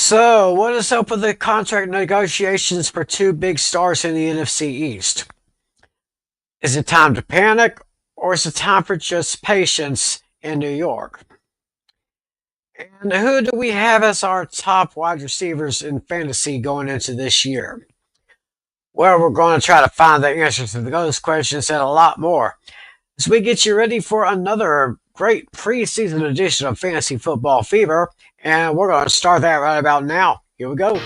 So, what is up with the contract negotiations for two big stars in the NFC East? Is it time to panic, or is it time for just patience in New York? And who do we have as our top wide receivers in fantasy going into this year? Well, we're going to try to find the answers to those questions and a lot more as we get you ready for another great preseason edition of Fantasy Football Fever. And we're going to start that right about now. Here we go.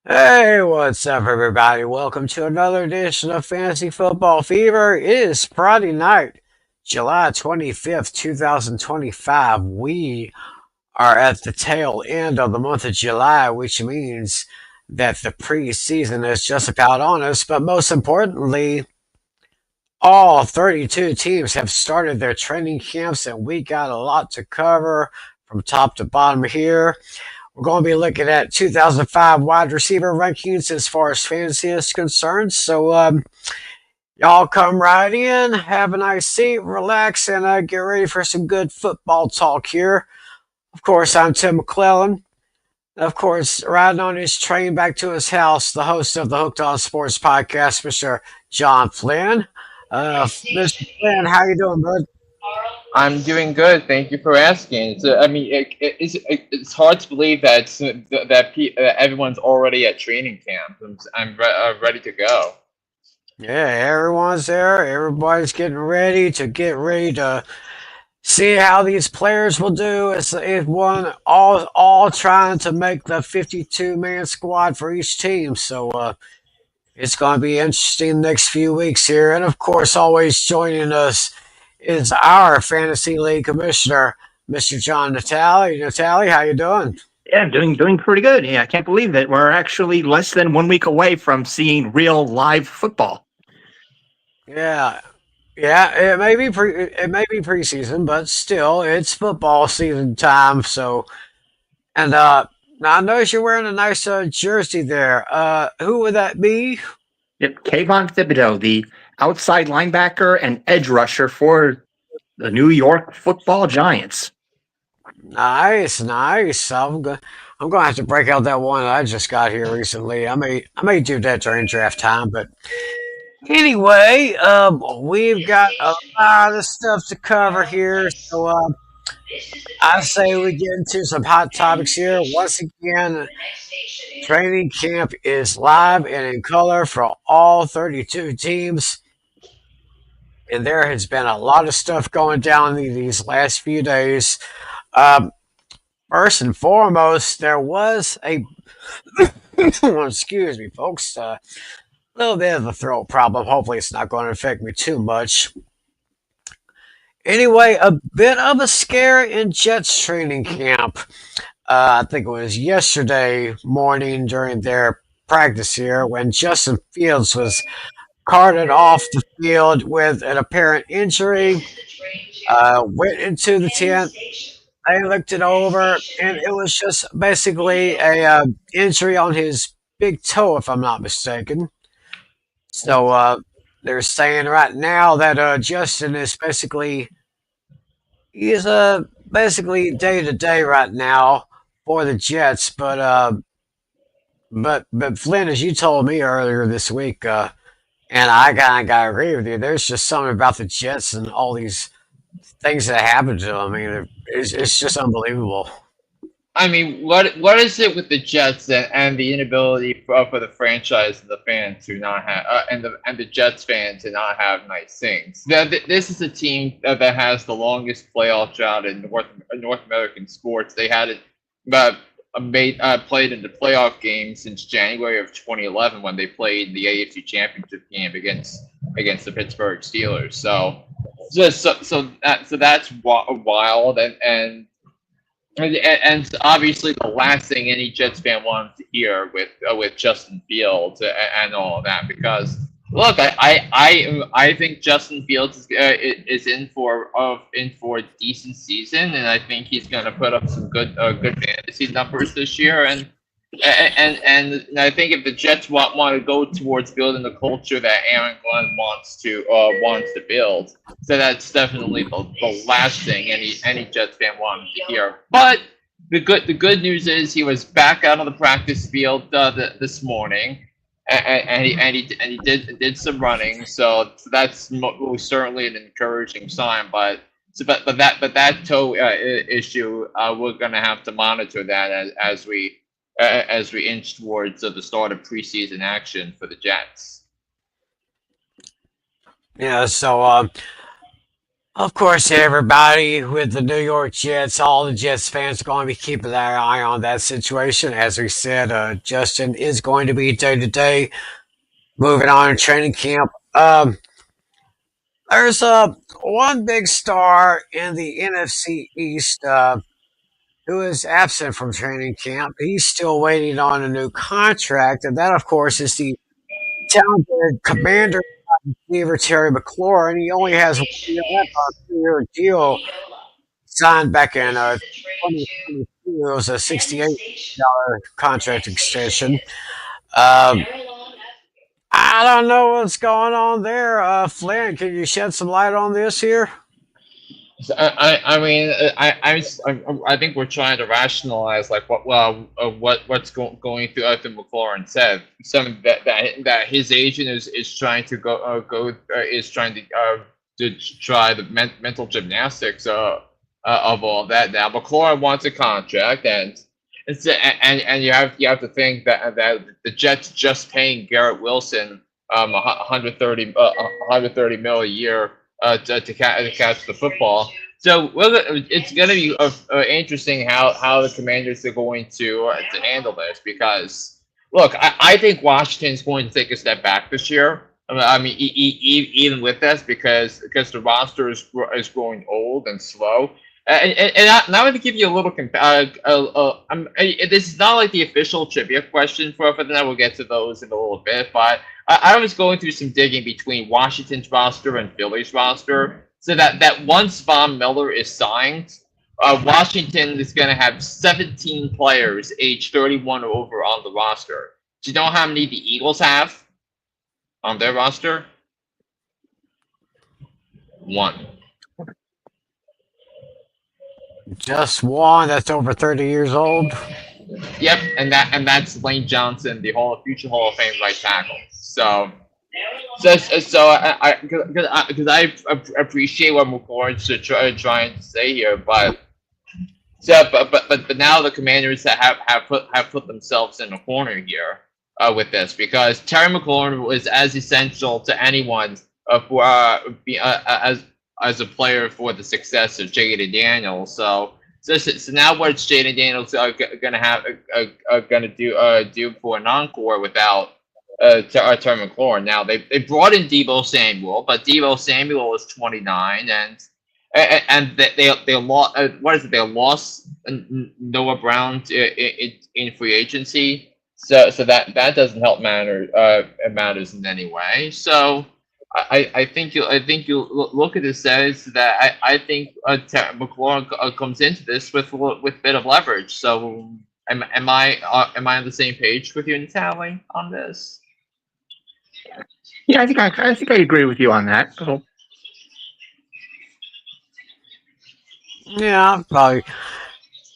Hey, what's up, everybody? Welcome to another edition of Fantasy Football Fever. It is Friday night, July 25th, 2025. We are at the tail end of the month of July, which means that the preseason is just about on us. But most importantly, all 32 teams have started their training camps, and we got a lot to cover from top to bottom here. We're going to be looking at 2005 wide receiver rankings as far as fantasy is concerned. So, y'all come right in, have a nice seat, relax, and get ready for some good football talk here. Of course, I'm Tim McClellan. Of course, riding on his train back to his house, the host of the Hooked on Sports podcast, Mr. John Flynn. Mr. Flynn, how you doing, bud? I'm doing good. Thank you for asking. It's hard to believe that everyone's already at training camp. I'm ready to go. Yeah, everyone's there. Everybody's getting ready to see how these players will do. It's one all trying to make the 52-man squad for each team. So it's going to be interesting the next few weeks here. And of course, always joining us is our fantasy league commissioner, Mr. John Natali. Natali, how you doing? Yeah, doing pretty good. Yeah, I can't believe that we're actually less than 1 week away from seeing real live football. Yeah, yeah. It may be preseason, but still, it's football season time. So, and now I notice you're wearing a nice jersey there. Who would that be? Yep, Kayvon Thibodeau, the outside linebacker and edge rusher for the New York Football Giants. Nice, nice. I'm going to have to break out that one I just got here recently. I may do that during draft time, but anyway, we've got a lot of stuff to cover here. So I say we get into some hot topics here. Once again, training camp is live and in color for all 32 teams. And there has been a lot of stuff going down these last few days. Um, First and foremost, there was a excuse me, folks. A little bit of a throat problem. Hopefully, it's not going to affect me too much. Anyway, a bit of a scare in Jets training camp. I think it was yesterday morning during their practice here when Justin Fields was carted off the field with an apparent injury. Went into the tent. I looked it over, and it was just basically a injury on his big toe, if I'm not mistaken. So they're saying right now that Justin is he's basically day to day right now for the Jets. But Flynn, as you told me earlier this week, and I kind of got to agree with you. There's just something about the Jets and all these things that happen to them. I mean, it's just unbelievable. I mean, what is it with the Jets and the inability for the franchise and the fans to not have and the Jets fans to not have nice things? This is a team that has the longest playoff drought in North American sports. They had it uh, played in the playoff game since January of 2011 when they played the AFC Championship game against the Pittsburgh Steelers. So that's wild and obviously the last thing any Jets fan wanted to hear with Justin Fields and all of that because look, I think Justin Fields is in for a decent season and I think he's going to put up some good fantasy numbers this year and I think if the Jets want to go towards building the culture that Aaron Glenn wants to build, so that's definitely the last thing any Jets fan wanted to hear. But the good news is he was back out on the practice field this morning, and he did some running, so that's most certainly an encouraging sign. But that toe issue, we're gonna have to monitor that as we inch towards the start of preseason action for the Jets. Yeah, so of course, everybody with the New York Jets, all the Jets fans are going to be keeping their eye on that situation. As we said, Justin is going to be day to day. Moving on in training camp. There's one big star in the NFC East who is absent from training camp. He's still waiting on a new contract, and that, of course, is the talented Commander receiver Terry McLaurin. He only has 1 year left on a 2-year deal signed back in 2022. It was a $68 contract extension. Um, I don't know what's going on there. Flynn, can you shed some light on this here? So, I mean I think we're trying to rationalize like what's going through McLaurin said some that his agent is trying to is trying to try the mental gymnastics of all that. Now McLaurin wants a contract and you have to think that the Jets just paying Garrett Wilson 130 mil a year to catch the football. So it's going to be interesting how the Commanders are going to handle this because look, I think Washington's going to take a step back this year. I mean, even with this because the roster is growing old and slow. And I want to give you a little this is not like the official trivia question for that. We'll get to those in a little bit, but I was going through some digging between Washington's roster and Philly's roster, so that once Von Miller is signed, Washington is going to have 17 players age 31 or over on the roster. Do you know how many the Eagles have on their roster? 1. Just one that's over 30 years old. Yep, and that's Lane Johnson, the future Hall of Fame right tackle. So I appreciate what McLaurin's trying to say here, but now the Commanders have put themselves in a corner here with this because Terry McLaurin was as essential to anyone as a player for the success of Jaden Daniels. So now what's Jaden Daniels gonna do for an encore without Terry McLaurin? Now they brought in Deebo Samuel, but Deebo Samuel is 29 and they lost they lost Noah Brown in free agency. So that doesn't help matters in any way. So I think you look at this as that I think McLaurin comes into this with a bit of leverage. So am I on the same page with you, Natalie, on this? Yeah, I think I agree with you on that. So, Yeah, probably.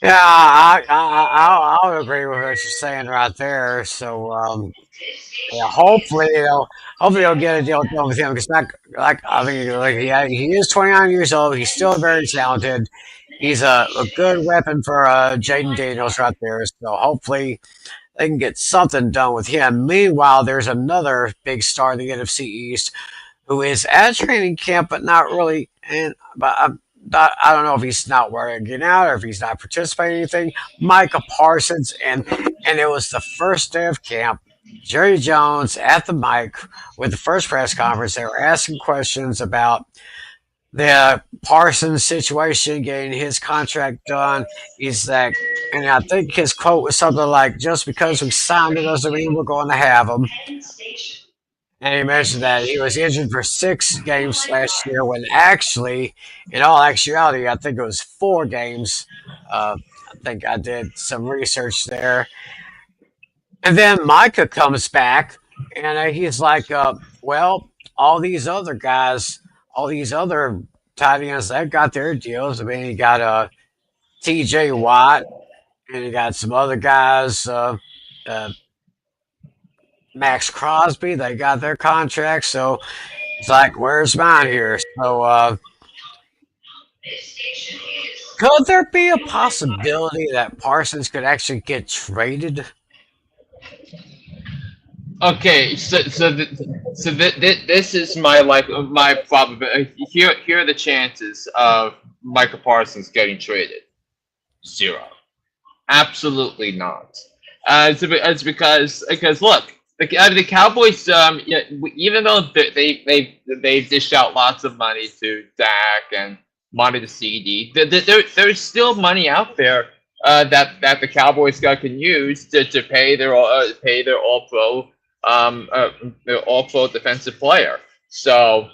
Yeah, I would agree with what you're saying right there. So, yeah, hopefully they'll get a deal done with him because like I mean, like he is 29 years old. He's still very talented. he's a good weapon for Jaden Daniels right there. So hopefully they can get something done with him. Meanwhile, there's another big star in the NFC East who is at training camp, but not really. And but I don't know if he's not working out or if he's not participating in anything. Micah Parsons, and it was the first day of camp. Jerry Jones at the mic with the first press conference. They were asking questions about the Parsons situation, getting his contract done. He's like, and I think his quote was something like, "Just because we signed it doesn't mean we're going to have him." And he mentioned that he was injured for 6 games last year, when actually, in all actuality, I think it was 4 games. I think I did some research there. And then Micah comes back, and he's like, well, all these other guys, all these other tight ends, they've got their deals. I mean, you got TJ Watt, and you got some other guys, uh, Max Crosby, they got their contracts. So it's like, where's mine here? So could there be a possibility that Parsons could actually get traded? Okay, this is my probability. Here are the chances of Micah Parsons getting traded. 0. Absolutely not. It's because look, the Cowboys, yeah, even though they dished out lots of money to Dak and money to CD, there's still money out there that the Cowboys can use to pay their all pro defensive player. So.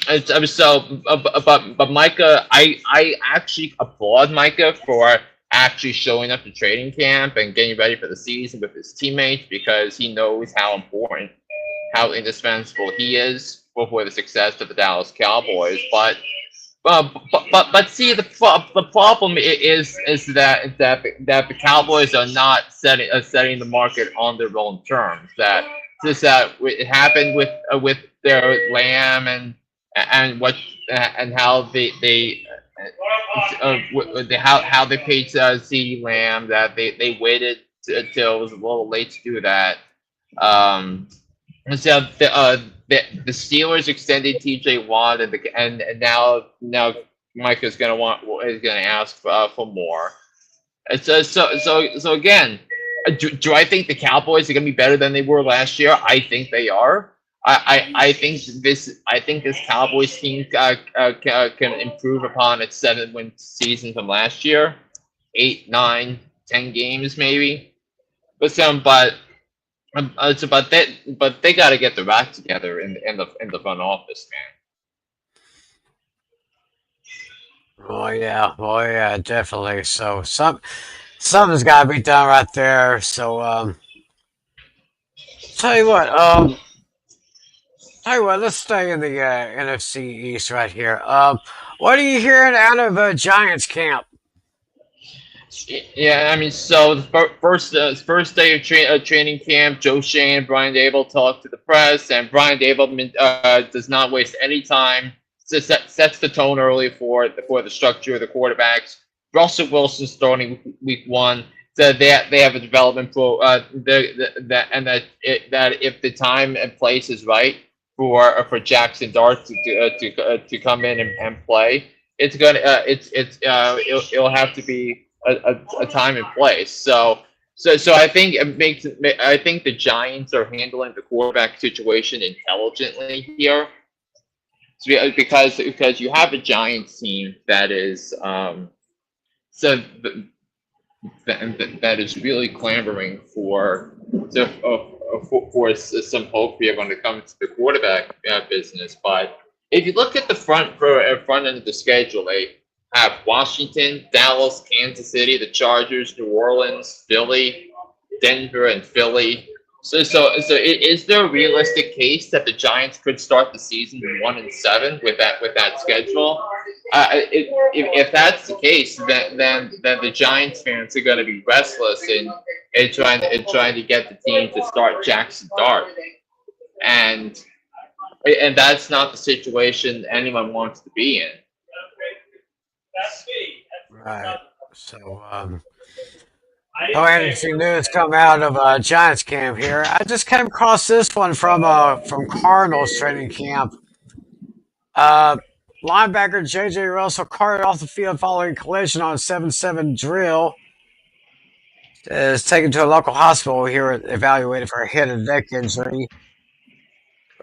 But Micah, I actually applaud Micah for actually showing up to training camp and getting ready for the season with his teammates, because he knows how important, how indispensable he is for the success of the Dallas Cowboys. But see, the problem is that the Cowboys are not setting the market on their own terms. That just that it happened with their Lamb and what and how how they paid CeeDee Lamb, that they waited till it was a little late to do that. And so the Steelers extended TJ Watt, and now Mike is gonna ask for more. And so again, do I think the Cowboys are gonna be better than they were last year? I think they are. I think this Cowboys team can improve upon its 7-win season from last year, 8, 9, 10 games maybe. But they got to get the act together in the front office, Oh yeah, definitely. So something's got to be done right there. So tell you what, let's stay in the NFC East right here. What are you hearing out of Giants camp? Yeah, I mean, so the first day of training camp, Joe Shane and Brian Dable talked to the press, and Brian Dable does not waste any time. Sets the tone early for the structure of the quarterbacks. Russell Wilson's starting week 1. So they have a development pro that if the time and place is right for Jackson Dart to come in and play, it'll have to be a time and place. So I think I think the Giants are handling the quarterback situation intelligently here. Because you have a Giants team that is so that is really clamoring for some hope here when it comes to the quarterback business. But if you look at the front end of the schedule, they have Washington, Dallas, Kansas City, the Chargers, New Orleans, Philly, Denver, and Philly. So is there a realistic case that the Giants could start the season 1-7 with that schedule? If that's the case, then the Giants fans are going to be restless in trying to get the team to start Jackson Dart, and that's not the situation anyone wants to be in. Right. So, interesting news come out of Giants camp here. I just came across this one from Cardinals training camp. Uh, Linebacker J.J. Russell carted off the field following collision on 7-7 drill. Is taken to a local hospital here, evaluated for a head and neck injury.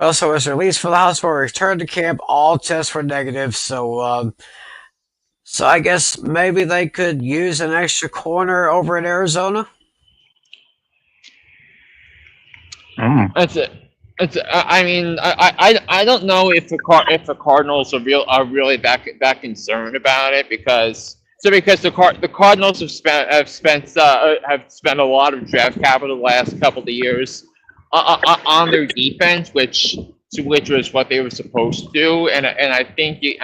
Russell was released from the hospital, returned to camp. All tests were negative, so I guess maybe they could use an extra corner over in Arizona. That's it. I mean, I don't know if the Cardinals are really that concerned about it because the Cardinals have spent a lot of draft capital the last couple of years on their defense, which was what they were supposed to do, and I think you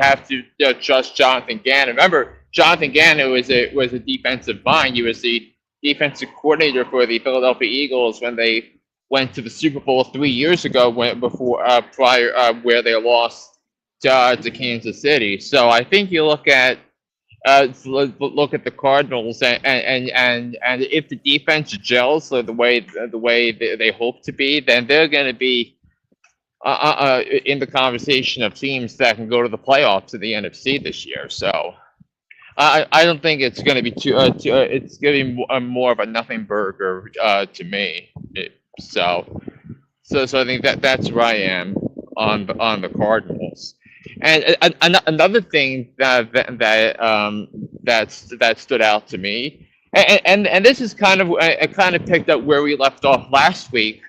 have to trust Jonathan Gannon. Remember, Jonathan Gannon was a defensive mind. He was the defensive coordinator for the Philadelphia Eagles when they went to the Super Bowl 3 years ago, where they lost to Kansas City. So I think you look at the Cardinals and if the defense gels the way they hope to be, then they're going to be in the conversation of teams that can go to the playoffs in the NFC this year. So I don't think it's going to be it's going to be more of a nothing burger to me. So I think that's where I am on the Cardinals. And another thing that stood out to me, and this is kind of picked up where we left off last week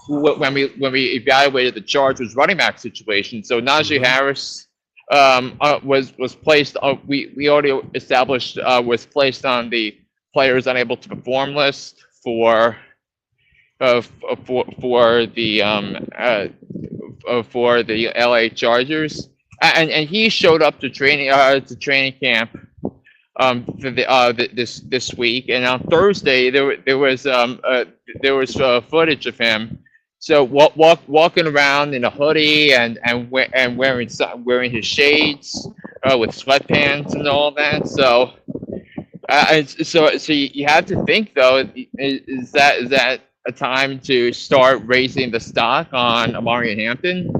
when we evaluated the Chargers running back situation. So Najee Harris was placed. We already established was placed on the players unable to perform list for the LA Chargers, and he showed up to training camp this week, and on Thursday there was footage of him walking around in a hoodie and wearing his shades with sweatpants and all that. So you have to think though, is that a time to start raising the stock on Omarion Hampton?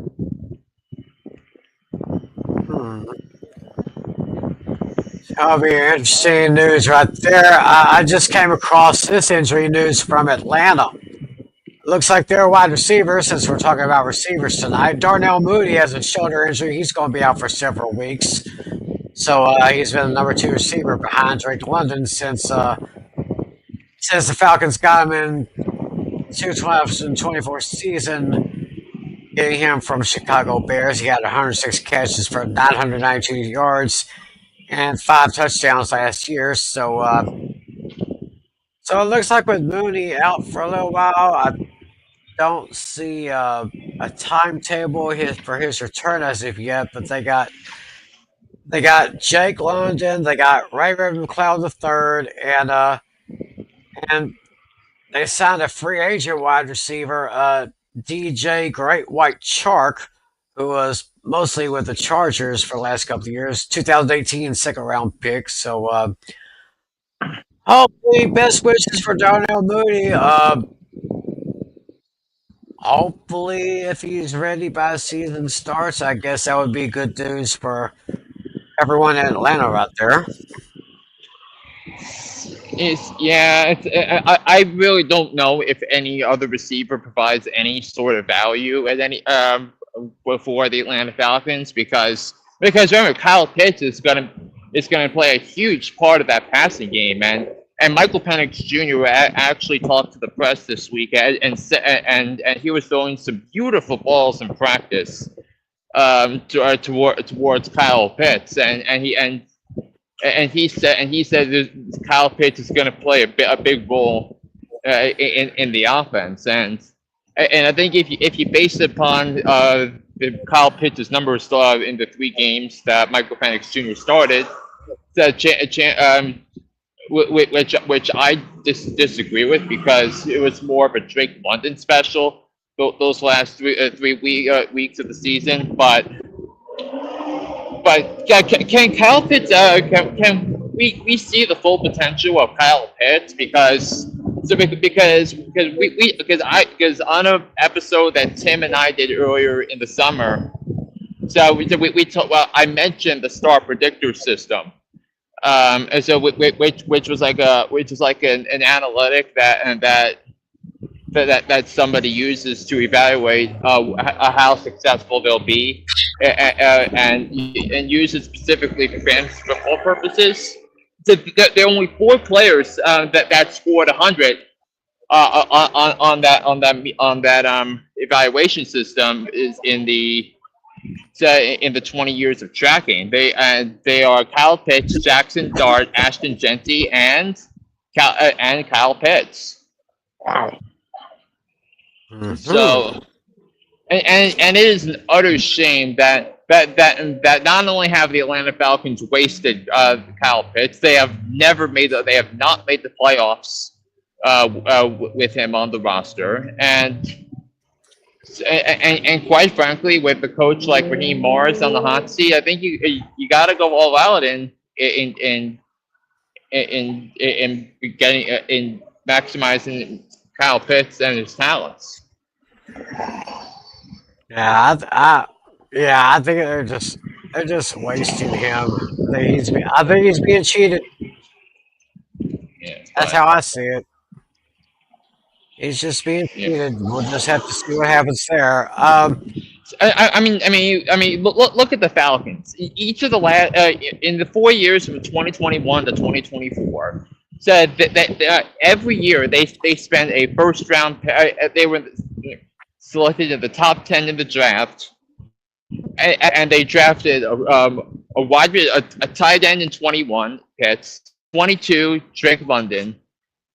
That'll be interesting news right there. I just came across this injury news from Atlanta. Looks like their wide receiver, since we're talking about receivers tonight, Darnell Mooney has a shoulder injury. He's going to be out for several weeks. So he's been the number 2 receiver behind Drake London since the Falcons got him in 2024 season, getting him from Chicago Bears. He had 106 catches for 992 yards and 5 touchdowns last year. So it looks like with Mooney out for a little while, I don't see a timetable for his return as of yet. But they got Jake London, they got Ray McLeod III, and they signed a free agent wide receiver, DJ Great White Chark, who was mostly with the Chargers for the last couple of years, 2018 second-round pick. So hopefully, best wishes for Darnell Mooney. Hopefully, if he's ready by the season starts, I guess that would be good news for everyone in Atlanta right there. I really don't know if any other receiver provides any sort of value at any for the Atlanta Falcons because remember Kyle Pitts is gonna play a huge part of that passing game, and Michael Penix Jr. actually talked to the press this week and he was throwing some beautiful balls in practice towards Kyle Pitts, and he said Kyle Pitts is going to play a big role in the offense, and I think if you base it upon Kyle Pitts' numbers in the 3 games that Michael Penix Jr. started, which I disagree with because it was more of a Drake London special those last 3 weeks of the season, but can Kyle Pitts we see the full potential of Kyle Pitts because on an episode that Tim and I did earlier in the summer, so I mentioned the star predictor system. And so which was like an analytic that somebody uses to evaluate how successful they'll be, and use it specifically for fantasy football purposes. So there are only 4 players that scored 100 on that evaluation system is in the 20 years of tracking. They are Kyle Pitts, Jackson Dart, Ashton Genty, and Kyle Pitts. Wow. Mm-hmm. So, and it is an utter shame that not only have the Atlanta Falcons wasted Kyle Pitts, they have not made the playoffs with him on the roster, and quite frankly, with the coach like Raheem Morris on the hot seat, I think you got to go all out in maximizing Kyle Pitts and his talents. Yeah, I think they're just wasting him. I think he's being cheated. Yeah, That's how I see it. He's just being cheated. We'll just have to see what happens there. I mean, look at the Falcons. Each of the last in the 4 years from 2021 to 2024, said that every year they spent a first round. They were selected in the top 10 in the draft, and they drafted a tight end in 21, Pitts, 22, Drake London,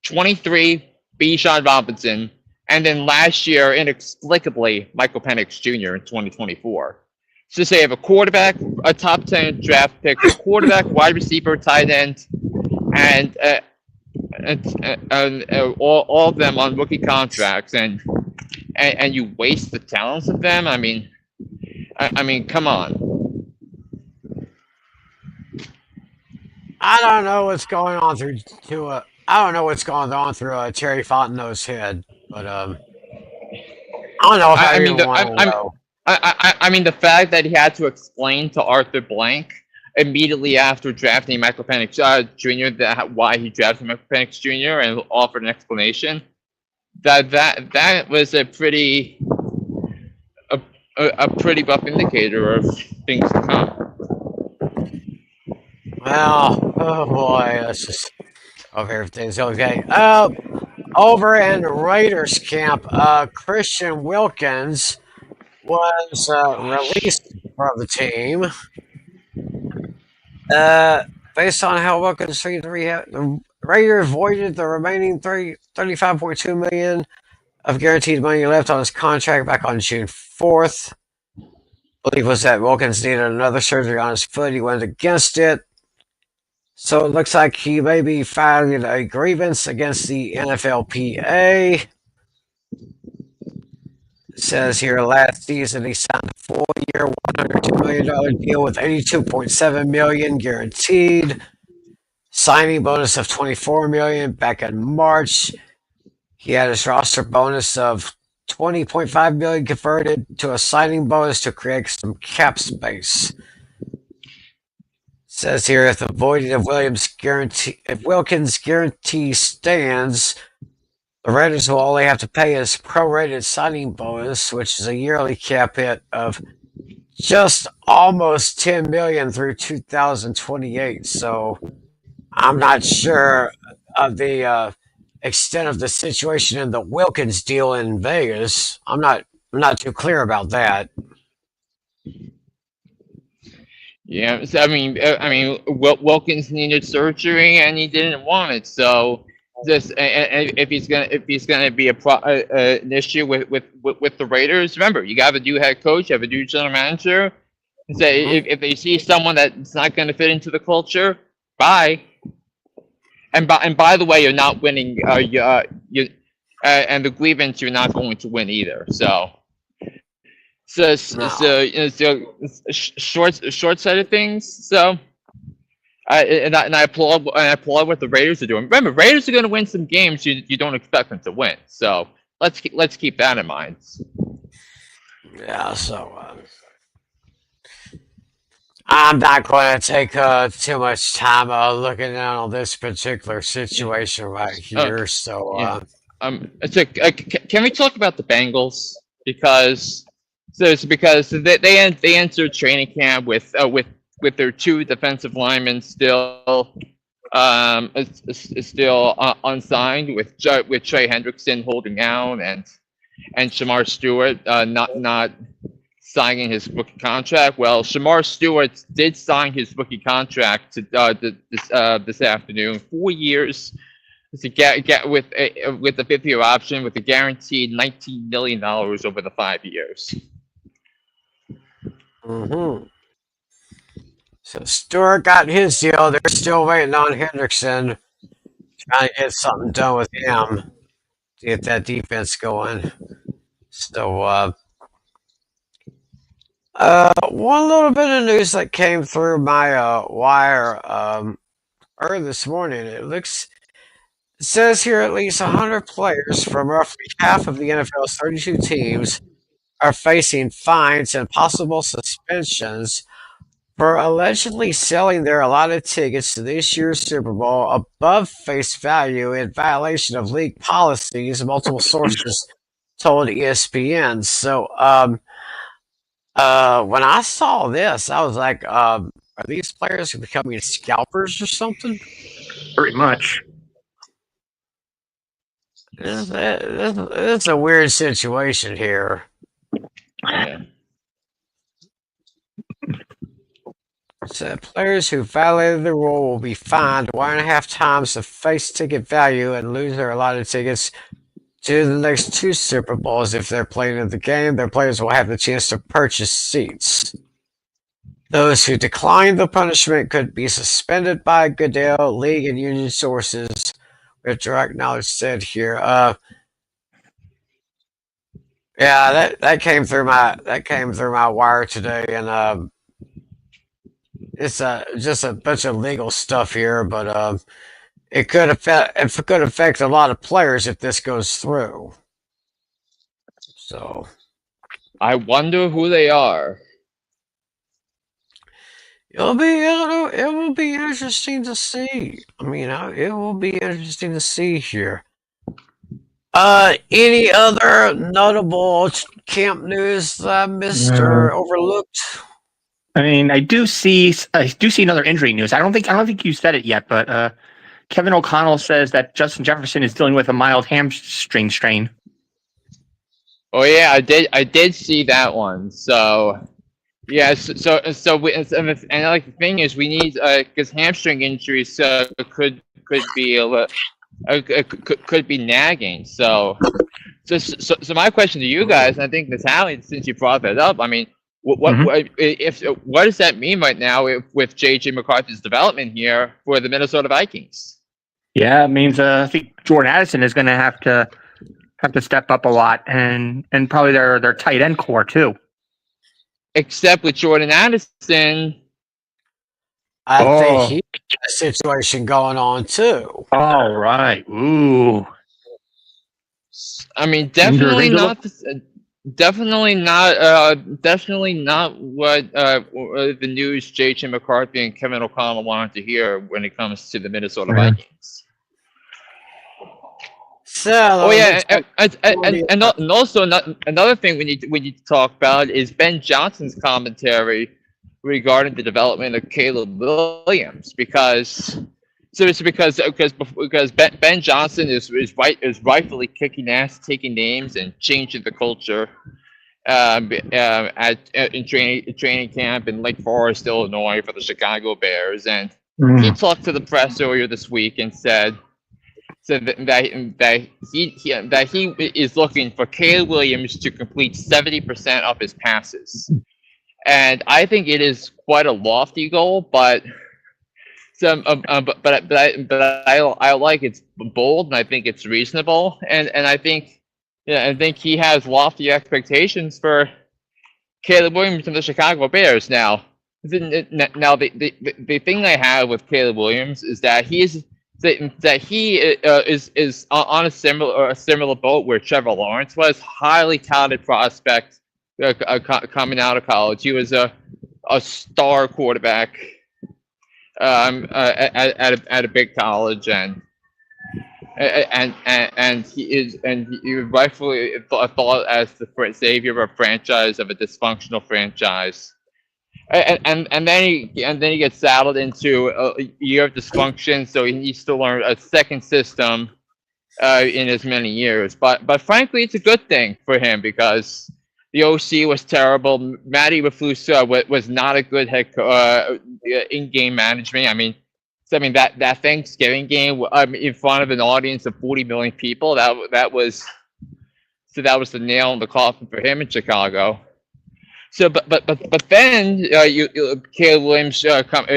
23, Bijan Robinson, and then last year, inexplicably, Michael Penix Jr. in 2024. So they have a quarterback, a top 10 draft pick, a quarterback, wide receiver, tight end, and all of them on rookie contracts, and you waste the talents of them. I mean, come on. I don't know what's going on through I don't know what's going on through Terry Fontenot's head, but I don't know if I even want to know. I mean, the fact that he had to explain to Arthur Blank immediately after drafting Michael Penix Jr. Why he drafted Michael Penix Jr. and offered an explanation. That was a pretty rough indicator of things to come. Well, oh boy, let's just hope everything's okay. Over in Raiders camp, Christian Wilkins was released from the team. Based on how Wilkins treated the Raiders voided the remaining $35.2 million of guaranteed money left on his contract back on June 4th. Belief was that Wilkins needed another surgery on his foot. He went against it. So it looks like he may be filing a grievance against the NFLPA. It says here last season he signed a 4-year, $102 million deal with $82.7 million guaranteed. Signing bonus of $24 million back in March. He had his roster bonus of $20.5 million converted to a signing bonus to create some cap space. Says here if the voiding of Wilkins' guarantee stands, the Raiders will only have to pay his prorated signing bonus, which is a yearly cap hit of just almost $10 million through 2028. So I'm not sure of the extent of the situation in the Wilkins deal in Vegas. I'm not too clear about that. Yeah, so, I mean, Wilkins needed surgery and he didn't want it. So, if he's gonna be an issue with the Raiders, remember you have a new head coach, you have a new general manager. So if they see someone that's not going to fit into the culture, bye. And by the way, you're not winning. And the grievance, you're not going to win either. So short side of things. So I applaud what the Raiders are doing. Remember, Raiders are going to win some games you don't expect them to win. So let's keep that in mind. Yeah, so I'm not going to take too much time looking on this particular situation right here. So Yeah. So, can we talk about the Bengals? Because they entered training camp with their two defensive linemen still still unsigned, with Trey Hendrickson holding out, and Shamar Stewart not signing his rookie contract. Well, Shamar Stewart did sign his rookie contract this afternoon, 4 years to get with the 5th-year option with a guaranteed $19 million over the 5 years. Mm-hmm. So Stewart got his deal. They're still waiting on Hendrickson, trying to get something done with him to get that defense going. So, one little bit of news that came through my wire early this morning. It says here at least 100 players from roughly half of the NFL's 32 teams are facing fines and possible suspensions for allegedly selling their allotted tickets to this year's Super Bowl above face value in violation of league policies, multiple sources told ESPN. So, when I saw this, I was like, are these players becoming scalpers or something? Pretty much. It's a weird situation here. Yeah. So players who violated the rule will be fined 1.5 times the face ticket value and lose their allotted tickets to the next 2 Super Bowls. If they're playing in the game, their players will have the chance to purchase seats. Those who decline the punishment could be suspended by Goodell, league, and union sources, with direct knowledge said here. Yeah, that came through my wire today, and it's just a bunch of legal stuff here, but it could affect a lot of players if this goes through. So I wonder who they are. it will be interesting to see. I mean, it will be interesting to see here. Any other notable camp news that I missed or overlooked? I mean, I do see another injury news. I don't think you said it yet, but Kevin O'Connell says that Justin Jefferson is dealing with a mild hamstring strain. Oh yeah, I did see that one. So yeah, and like the thing is, we need because hamstring injuries could be could be nagging. So my question to you guys, and I think Natalie, since you brought that up, I mean, what does that mean right now with JJ McCarthy's development here for the Minnesota Vikings? Yeah, it means I think Jordan Addison is going to have to step up a lot, and probably their tight end core too. Except with Jordan Addison, I think he got a situation going on too. All right. Ooh. I mean, definitely not what the news JJ McCarthy and Kevin O'Connell wanted to hear when it comes to the Minnesota Vikings. So, and also another thing we need to talk about is Ben Johnson's commentary regarding the development of Caleb Williams, because Ben Johnson is rightfully kicking ass, taking names, and changing the culture in training camp in Lake Forest, Illinois, for the Chicago Bears, and he talked to the press earlier this week and said that he is looking for Caleb Williams to complete 70% of his passes, and I think it is quite a lofty goal, but I like it's bold, and I think it's reasonable, and I think he has lofty expectations for Caleb Williams and the Chicago Bears. Now, Now the thing I have with Caleb Williams is that he is on a similar boat where Trevor Lawrence was, highly touted prospect coming out of college. He was a star quarterback at a big college, and he was rightfully thought as the savior of a franchise, of a dysfunctional franchise. And then he gets saddled into a year of dysfunction, so he needs to learn a second system in as many years. But frankly, it's a good thing for him because the OC was terrible. Matty Raflusa was not a good in-game management. I mean that Thanksgiving game in front of an audience of 40 million people. That was the nail in the coffin for him in Chicago. So, but then Caleb Williams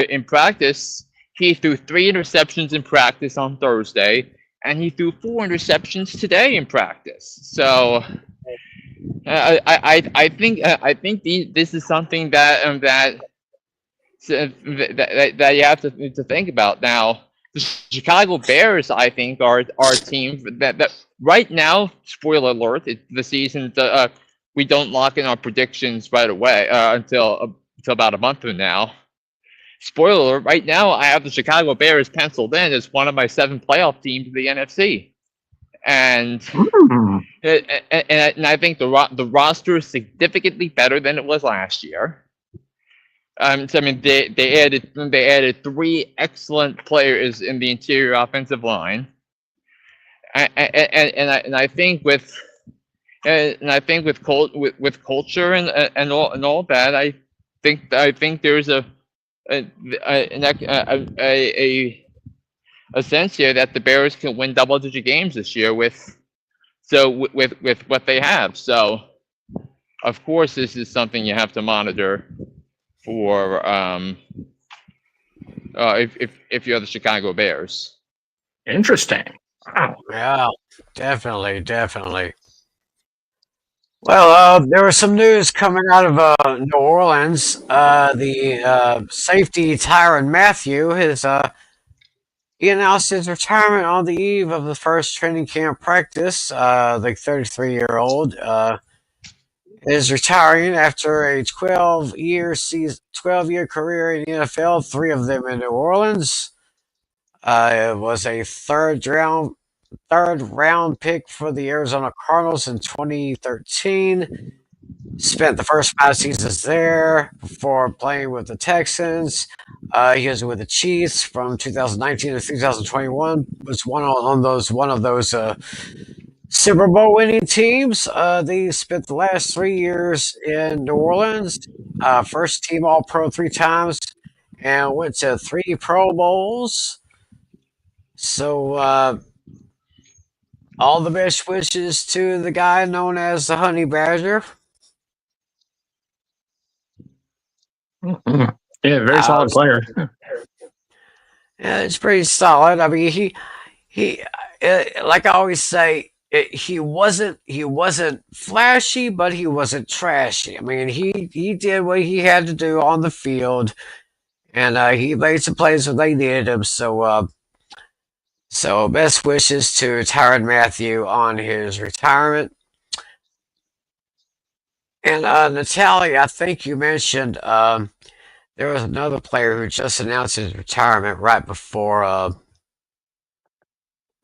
in practice, he threw 3 interceptions in practice on Thursday, and he threw 4 interceptions today in practice. So, I think this is something that you have to think about now. The Chicago Bears, I think, are a team that right now. Spoiler alert: the season. We don't lock in our predictions right away until about a month from now. Spoiler alert, right now I have the Chicago Bears penciled in as one of my 7 playoff teams in the NFC. And I think the roster is significantly better than it was last year. So they added 3 excellent players in the interior offensive line, and I think with culture and all that, I think there's a sense here that the Bears can win double-digit games this year with what they have. So, of course, this is something you have to monitor for if you're the Chicago Bears. Interesting. Wow. Yeah, definitely. Well, there was some news coming out of New Orleans. The safety Tyrann Mathieu he announced his retirement on the eve of the first training camp practice. The 33-year-old is retiring after a 12-year career in the NFL, 3 of them in New Orleans. It was a third round pick for the Arizona Cardinals in 2013. Spent the first 5 seasons there before playing with the Texans. He was with the Chiefs from 2019 to 2021. Was one of those Super Bowl winning teams. They spent the last 3 years in New Orleans. First team All Pro 3 times, and went to 3 Pro Bowls. So, all the best wishes to the guy known as the Honey Badger. Yeah, very solid player. Yeah, it's pretty solid. I mean, he like I always say, he wasn't flashy, but he wasn't trashy. I mean, he did what he had to do on the field, and he made some plays when they needed him. So best wishes to Tyrann Mathieu on his retirement. And Natalia, I think you mentioned there was another player who just announced his retirement right before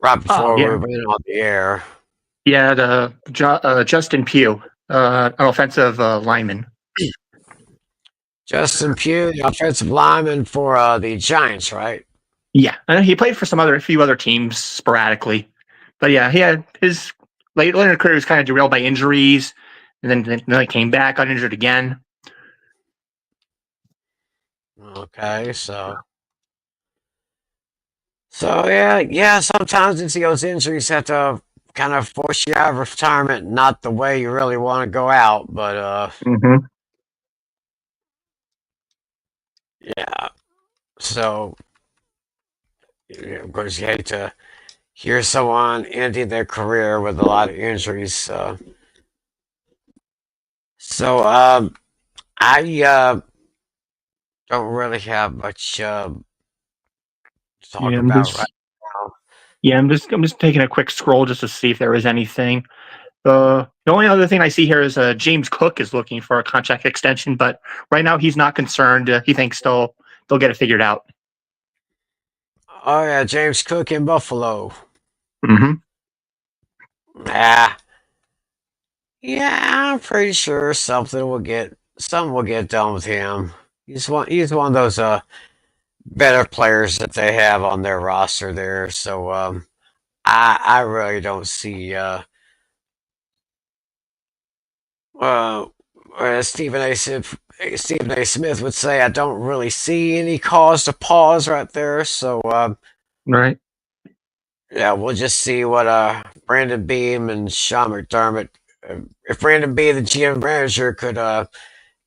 we went on the air. Yeah, Justin Pugh, an offensive lineman. Justin Pugh, the offensive lineman for the Giants, right? Yeah, and he played for a few other teams sporadically, but yeah, he had his later career was kind of derailed by injuries, and then he came back, got injured again. Okay, so yeah. Sometimes it's those injuries have to kind of force you out of retirement, not the way you really want to go out, but yeah. So, of course, you hate to hear someone ending their career with a lot of injuries. So, I don't really have much to talk Yeah, about right now. I'm just taking a quick scroll just to see if there is anything. The only other thing I see here is James Cook is looking for a contract extension, but right now he's not concerned. He thinks they'll get it figured out. Oh yeah, James Cook in Buffalo. Mm-hmm. Ah, yeah, I'm pretty sure something will get done with him. He's one of those better players that they have on their roster there. So I really don't see uh as Stephen A. Smith would say, I don't really see any cause to pause right there. So Right. yeah, we'll just see what Brandon Beam and Sean McDermott. If Brandon Beam, the GM manager, could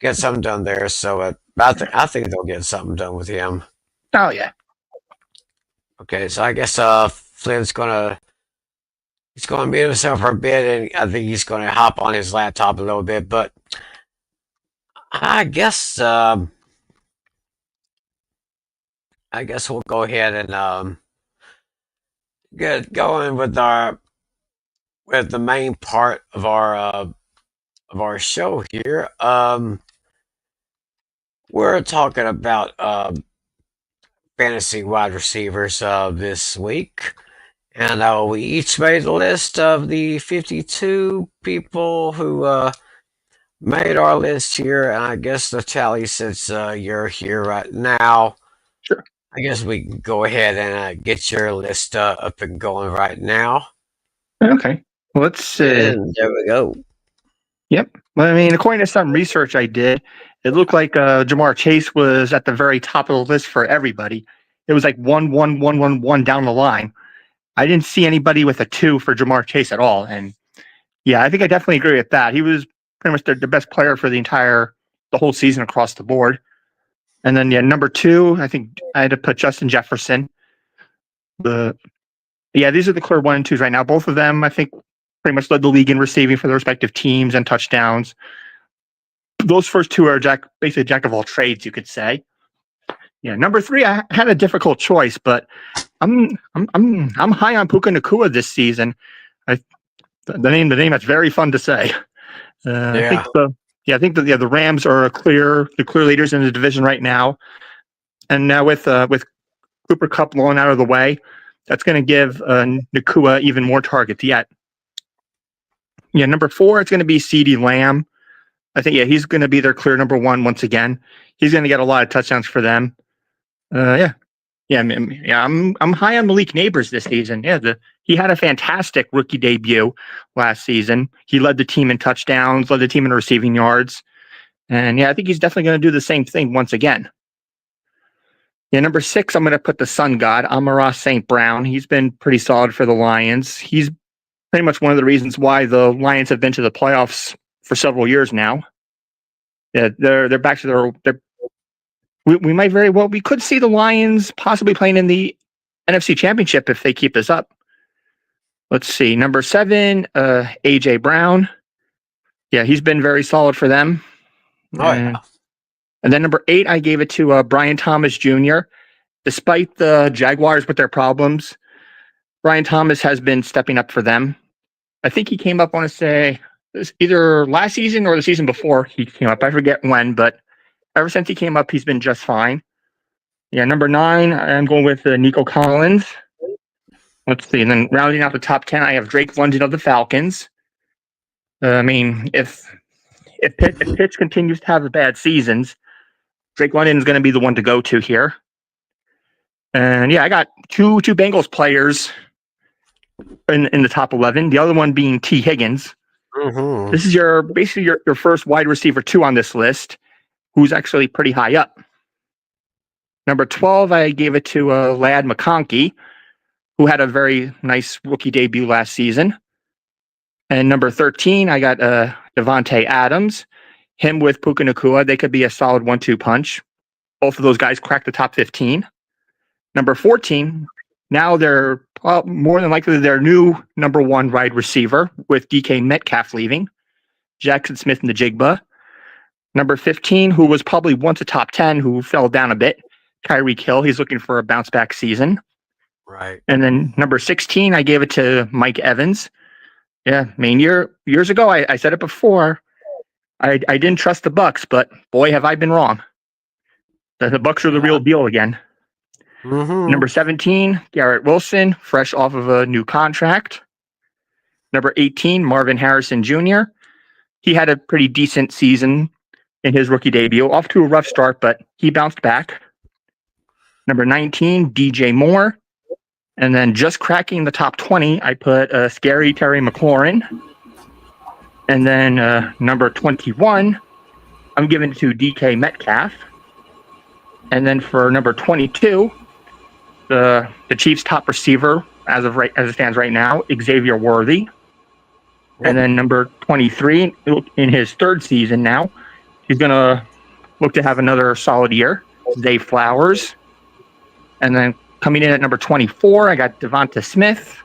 get something done there. So I think they'll get something done with him. Oh yeah. Okay, so I guess Flynn's he's gonna mute himself for a bit, and I think he's gonna hop on his laptop a little bit. But I guess we'll go ahead and get going with the main part of our show here. We're talking about fantasy wide receivers this week. And we each made a list of the 52 people who made our list here. And I guess the tally, since you're here right now, Sure. I guess we can go ahead and get your list up and going right now. Okay. Let's. And there we go. Yep. Well, I mean, according to some research I did, it looked like Jamar Chase was at the very top of the list for everybody. It was like 1-1-1-1-1 down the line. I didn't see anybody with a 2 for Jamar Chase at all. And yeah, I think I definitely agree with that. He was pretty much the best player for the whole season across the board. And then, yeah, number 2, I think I had to put Justin Jefferson. These are the clear 1 and 2s right now. Both of them, I think, pretty much led the league in receiving for their respective teams and touchdowns. Those first 2 are basically jack of all trades, you could say. Yeah, number 3, I had a difficult choice, but I'm high on Puka Nacua this season. The name that's very fun to say. Yeah. I think the Rams are the clear leaders in the division right now, and now with Cooper Kupp long out of the way, that's going to give Nacua even more targets yet. Yeah, number 4, it's going to be CeeDee Lamb. I think he's going to be their clear number 1 once again. He's going to get a lot of touchdowns for them. I'm high on Malik Neighbors this season. Yeah, he had a fantastic rookie debut last season. He led the team in touchdowns, led the team in receiving yards, and I think he's definitely going to do the same thing once again. Yeah, number 6, I'm going to put the Sun God, Amon-Ra St. Brown. He's been pretty solid for the Lions. He's pretty much one of the reasons why the Lions have been to the playoffs for several years now. Yeah, they're back to their. We could see the Lions possibly playing in the NFC Championship if they keep this up. Let's see. Number 7, AJ Brown. Yeah, he's been very solid for them. Oh, yeah. And then number 8, I gave it to Brian Thomas Jr. Despite the Jaguars with their problems, Brian Thomas has been stepping up for them. I think he came up, I want to say, either last season or the season before he came up. I forget when, but ever since he came up, he's been just fine. Yeah, number 9, I'm going with Nico Collins. Let's see. And then rounding out the top 10, I have Drake London of the Falcons. I mean, if Pitts continues to have the bad seasons, Drake London is going to be the one to go to here. And I got two Bengals players in the top 11. The other one being T. Higgins. Mm-hmm. This is basically your first wide receiver 2 on this list, who's actually pretty high up. Number 12, I gave it to Ladd McConkey, who had a very nice rookie debut last season. And number 13, I got Devontae Adams. Him with Puka Nacua, they could be a solid 1-2 punch. Both of those guys cracked the top 15. Number 14, now they're more than likely their new number 1 wide receiver with DK Metcalf leaving. Jackson Smith and the Jigba. Number 15, who was probably once a top 10, who fell down a bit, Tyreek Hill. He's looking for a bounce back season. Right. And then number 16, I gave it to Mike Evans. Yeah, I mean, years ago, I said it before. I didn't trust the Bucks, but boy, have I been wrong. The Bucks are the real deal again. Mm-hmm. Number 17, Garrett Wilson, fresh off of a new contract. Number 18, Marvin Harrison Jr. He had a pretty decent season in his rookie debut, off to a rough start, but he bounced back. Number 19, DJ Moore. And then just cracking the top 20, I put Scary Terry McLaurin. And then number 21, I'm giving it to DK Metcalf. And then for number 22, the Chiefs' top receiver as it stands right now, Xavier Worthy. And then number 23, in his third season now, he's going to look to have another solid year, Zay Flowers. And then coming in at number 24, I got Devonta Smith.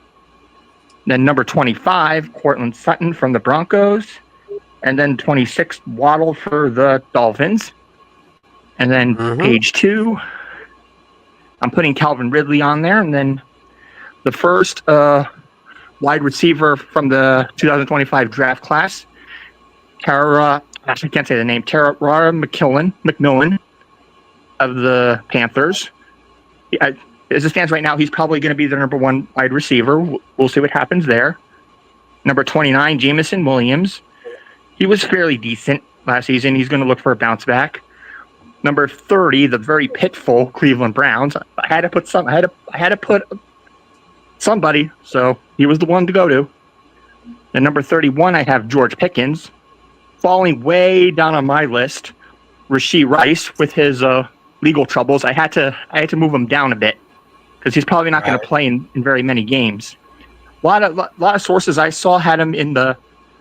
Then number 25, Cortland Sutton from the Broncos. And then 26, Waddle for the Dolphins. And then page 2, I'm putting Calvin Ridley on there. And then the first wide receiver from the 2025 draft class, I can't say the name, Tara McMillan of the Panthers. As it stands right now, he's probably going to be the number 1 wide receiver. We'll see what happens there. Number 29, Jameson Williams. He was fairly decent last season. He's going to look for a bounce back. Number 30, the very pitiful Cleveland Browns. I had to put somebody, so he was the one to go to. And number 31, I have George Pickens. Falling way down on my list, Rashee Rice with his legal troubles. I had to move him down a bit because he's probably not going to play in very many games. A lot of sources I saw had him in the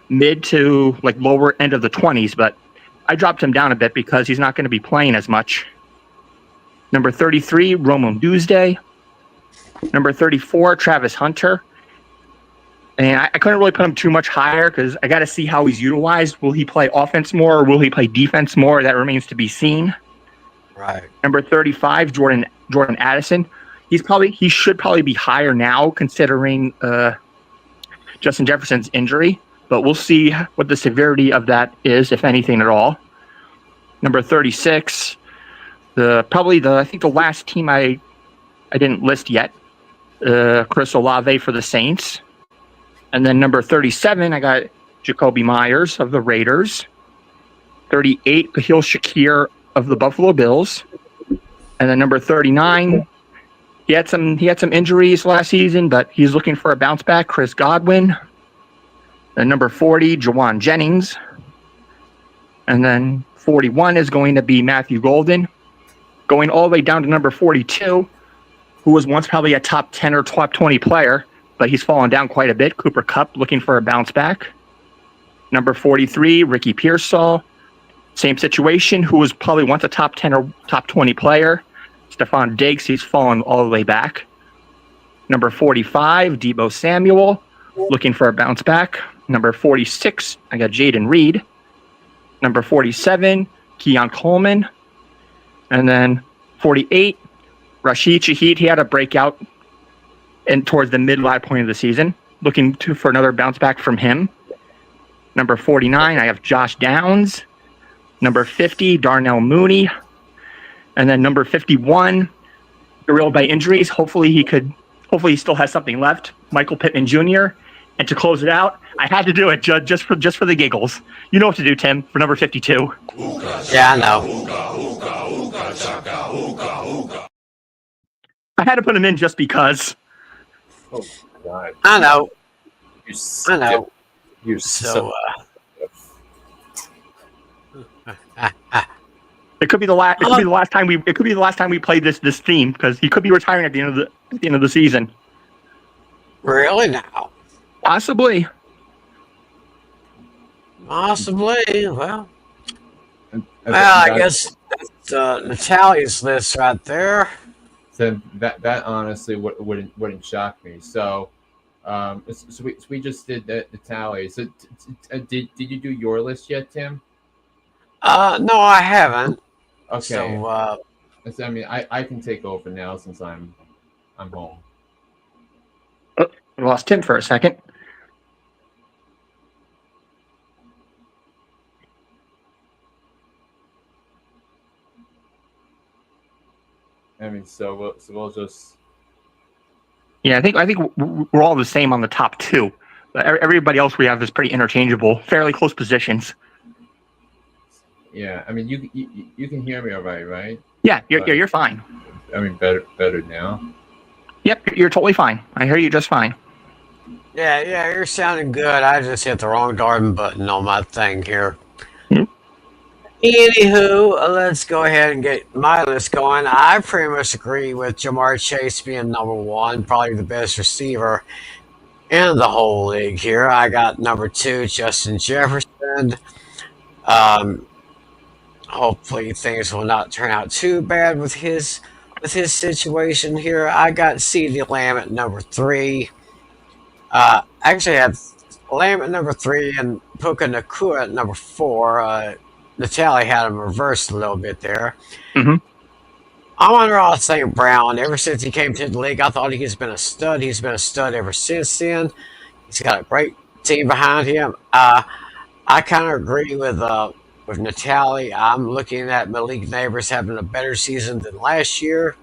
mid to lower end of the 20s, but I dropped him down a bit because he's not going to be playing as much. Number 33, Roman Tuesday. Number 34, Travis Hunter. And I couldn't really put him too much higher because I got to see how he's utilized. Will he play offense more or will he play defense more? That remains to be seen. Right. Number 35, Jordan Addison. He should probably be higher now considering Justin Jefferson's injury, but we'll see what the severity of that is, if anything at all. Number 36, I think the last team I didn't list yet, Chris Olave for the Saints. And then number 37, I got Jacoby Myers of the Raiders. 38, Kahil Shakir of the Buffalo Bills. And then number 39, he had some injuries last season, but he's looking for a bounce back, Chris Godwin. And number 40, Jawan Jennings. And then 41 is going to be Matthew Golden. Going all the way down to number 42, who was once probably a top 10 or top 20 player, but he's fallen down quite a bit. Cooper Kupp looking for a bounce back. Number 43, Ricky Pearsall. Same situation, who was probably once a top 10 or top 20 player. Stephon Diggs, he's fallen all the way back. Number 45, Deebo Samuel, looking for a bounce back. Number 46, I got Jaden Reed. Number 47, Keon Coleman. And then 48, Rashid Shaheed. He had a breakout towards the mid-latter point of the season. Looking for another bounce back from him. Number 49, I have Josh Downs. Number 50, Darnell Mooney. And then number 51, derailed by injuries. Hopefully he still has something left. Michael Pittman Jr. And to close it out, I had to do it just for the giggles. You know what to do, Tim, for number 52. Yeah, I know. I had to put him in just because. Oh my God. I know. I know. You're so. It could be the last. It could be the last time we. It could be the last time we played this theme because he could be retiring at the end of the season. Really now? Possibly. Well. I guess that's Natalia's list right there. So that honestly wouldn't shock me. So, we just did the tally. So, did you do your list yet, Tim? No, I haven't. Okay. So, I mean, I can take over now since I'm home. Oh, we lost Tim for a second. I mean, so we'll just. Yeah, I think we're all the same on the top two. But everybody else we have is pretty interchangeable, fairly close positions. Yeah, I mean, you can hear me all right? Yeah, you're fine. I mean, better now. Yep, you're totally fine. I hear you just fine. yeah, you're sounding good. I just hit the wrong darn button on my thing here. Hmm. Anywho, let's go ahead and get my list going. I pretty much agree with Jamar Chase being number one, probably the best receiver in the whole league here. I got number two, Justin Jefferson. Um, Hopefully things will not turn out too bad with his situation here. I got CeeDee Lamb at number three. Actually, I have Lamb at number three and Puka Nakua at number four. Natalie had him reversed a little bit there. Mm-hmm. Amon-Ra St. Brown, ever since he came to the league, I thought he's been a stud. He's been a stud ever since then. He's got a great team behind him. I kind of agree with Natalie. I'm looking at Malik Neighbors having a better season than last year.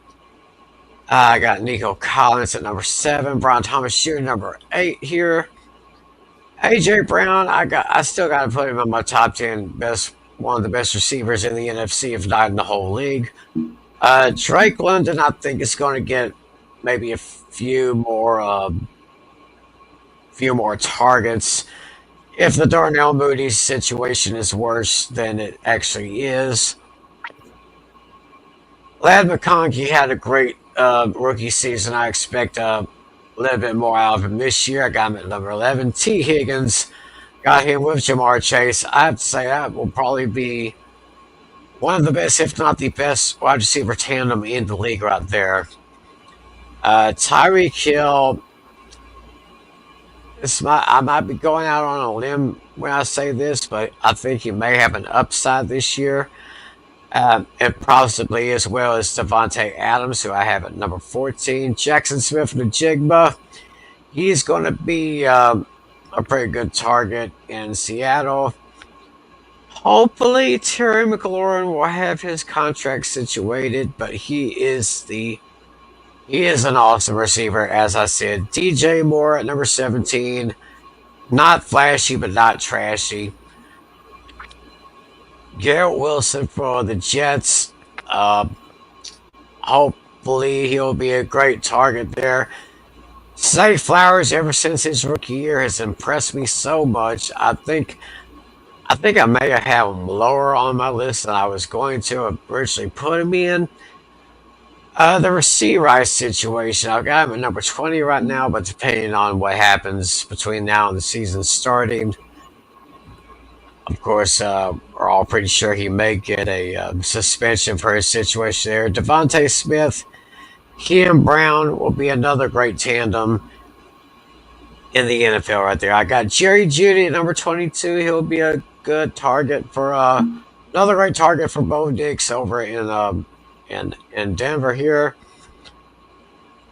I got Nico Collins at number seven, Brian Thomas Jr. number eight here. AJ Brown, I still got to put him in my top 10 best, one of the best receivers in the NFC, if not in the whole league. Drake London, I think is going to get maybe a few more targets. If the Darnell Mooney situation is worse than it actually is. Lad McConkey had a great rookie season. I expect a little bit more out of him this year. I got him at number 11. T. Higgins, got him with Jamar Chase. I have to say that will probably be one of the best, if not the best, wide receiver tandem in the league right there. Tyreek Hill, I might be going out on a limb when I say this, but I think he may have an upside this year. And possibly as well as Devontae Adams, who I have at number 14. Jackson Smith-Njigba, he's going to be a pretty good target in Seattle. Hopefully, Terry McLaurin will have his contract situated, but he is an awesome receiver, as I said. DJ Moore at number 17. Not flashy, but not trashy. Garrett Wilson for the Jets. Hopefully, he'll be a great target there. Zay Flowers, ever since his rookie year, has impressed me so much. I think I may have him lower on my list than I was going to originally put him in. The Rasheed Rice situation, I've got him at number 20 right now, but depending on what happens between now and the season starting, of course, we're all pretty sure he may get a suspension for his situation there. Devontae Smith, he and Brown will be another great tandem in the NFL right there. I got Jerry Jeudy at number 22. He'll be a good target for another great target for Bo Nix over in Denver here.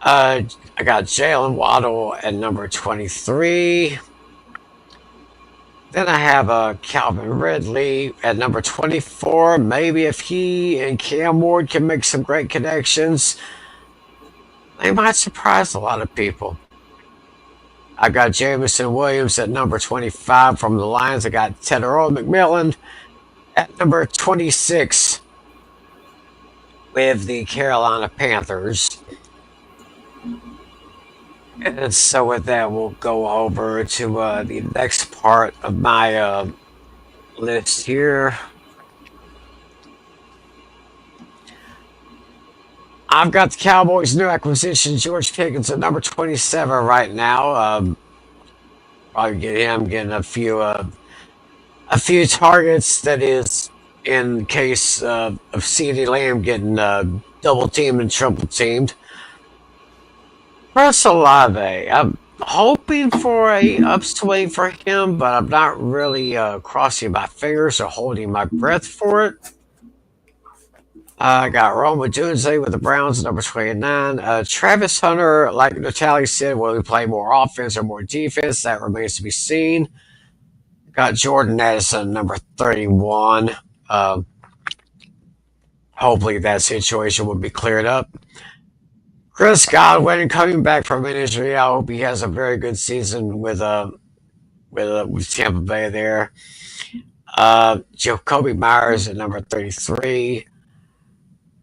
I got Jalen Waddle at number 23. Then I have Calvin Ridley at number 24. Maybe if he and Cam Ward can make some great connections, they might surprise a lot of people. I got Jameson Williams at number 25 from the Lions. I got Tedero McMillan at number 26 with the Carolina Panthers. And so with that, we'll go over to the next part of my list here. I've got the Cowboys' new acquisition, George Pickens, at number 27 right now. Probably get him getting a few targets. That is, in case of CeeDee Lamb getting double teamed and triple teamed. Chris Olave, hoping for a upswing for him, but I'm not really crossing my fingers or holding my breath for it. I got Roma Dunze with the Browns, number 29. Travis Hunter, like Natalie said, will he play more offense or more defense? That remains to be seen. Got Jordan Addison, number 31. Hopefully that situation will be cleared up. Chris Godwin coming back from an injury. I hope he has a very good season with Tampa Bay there. Jacoby Myers at number 33.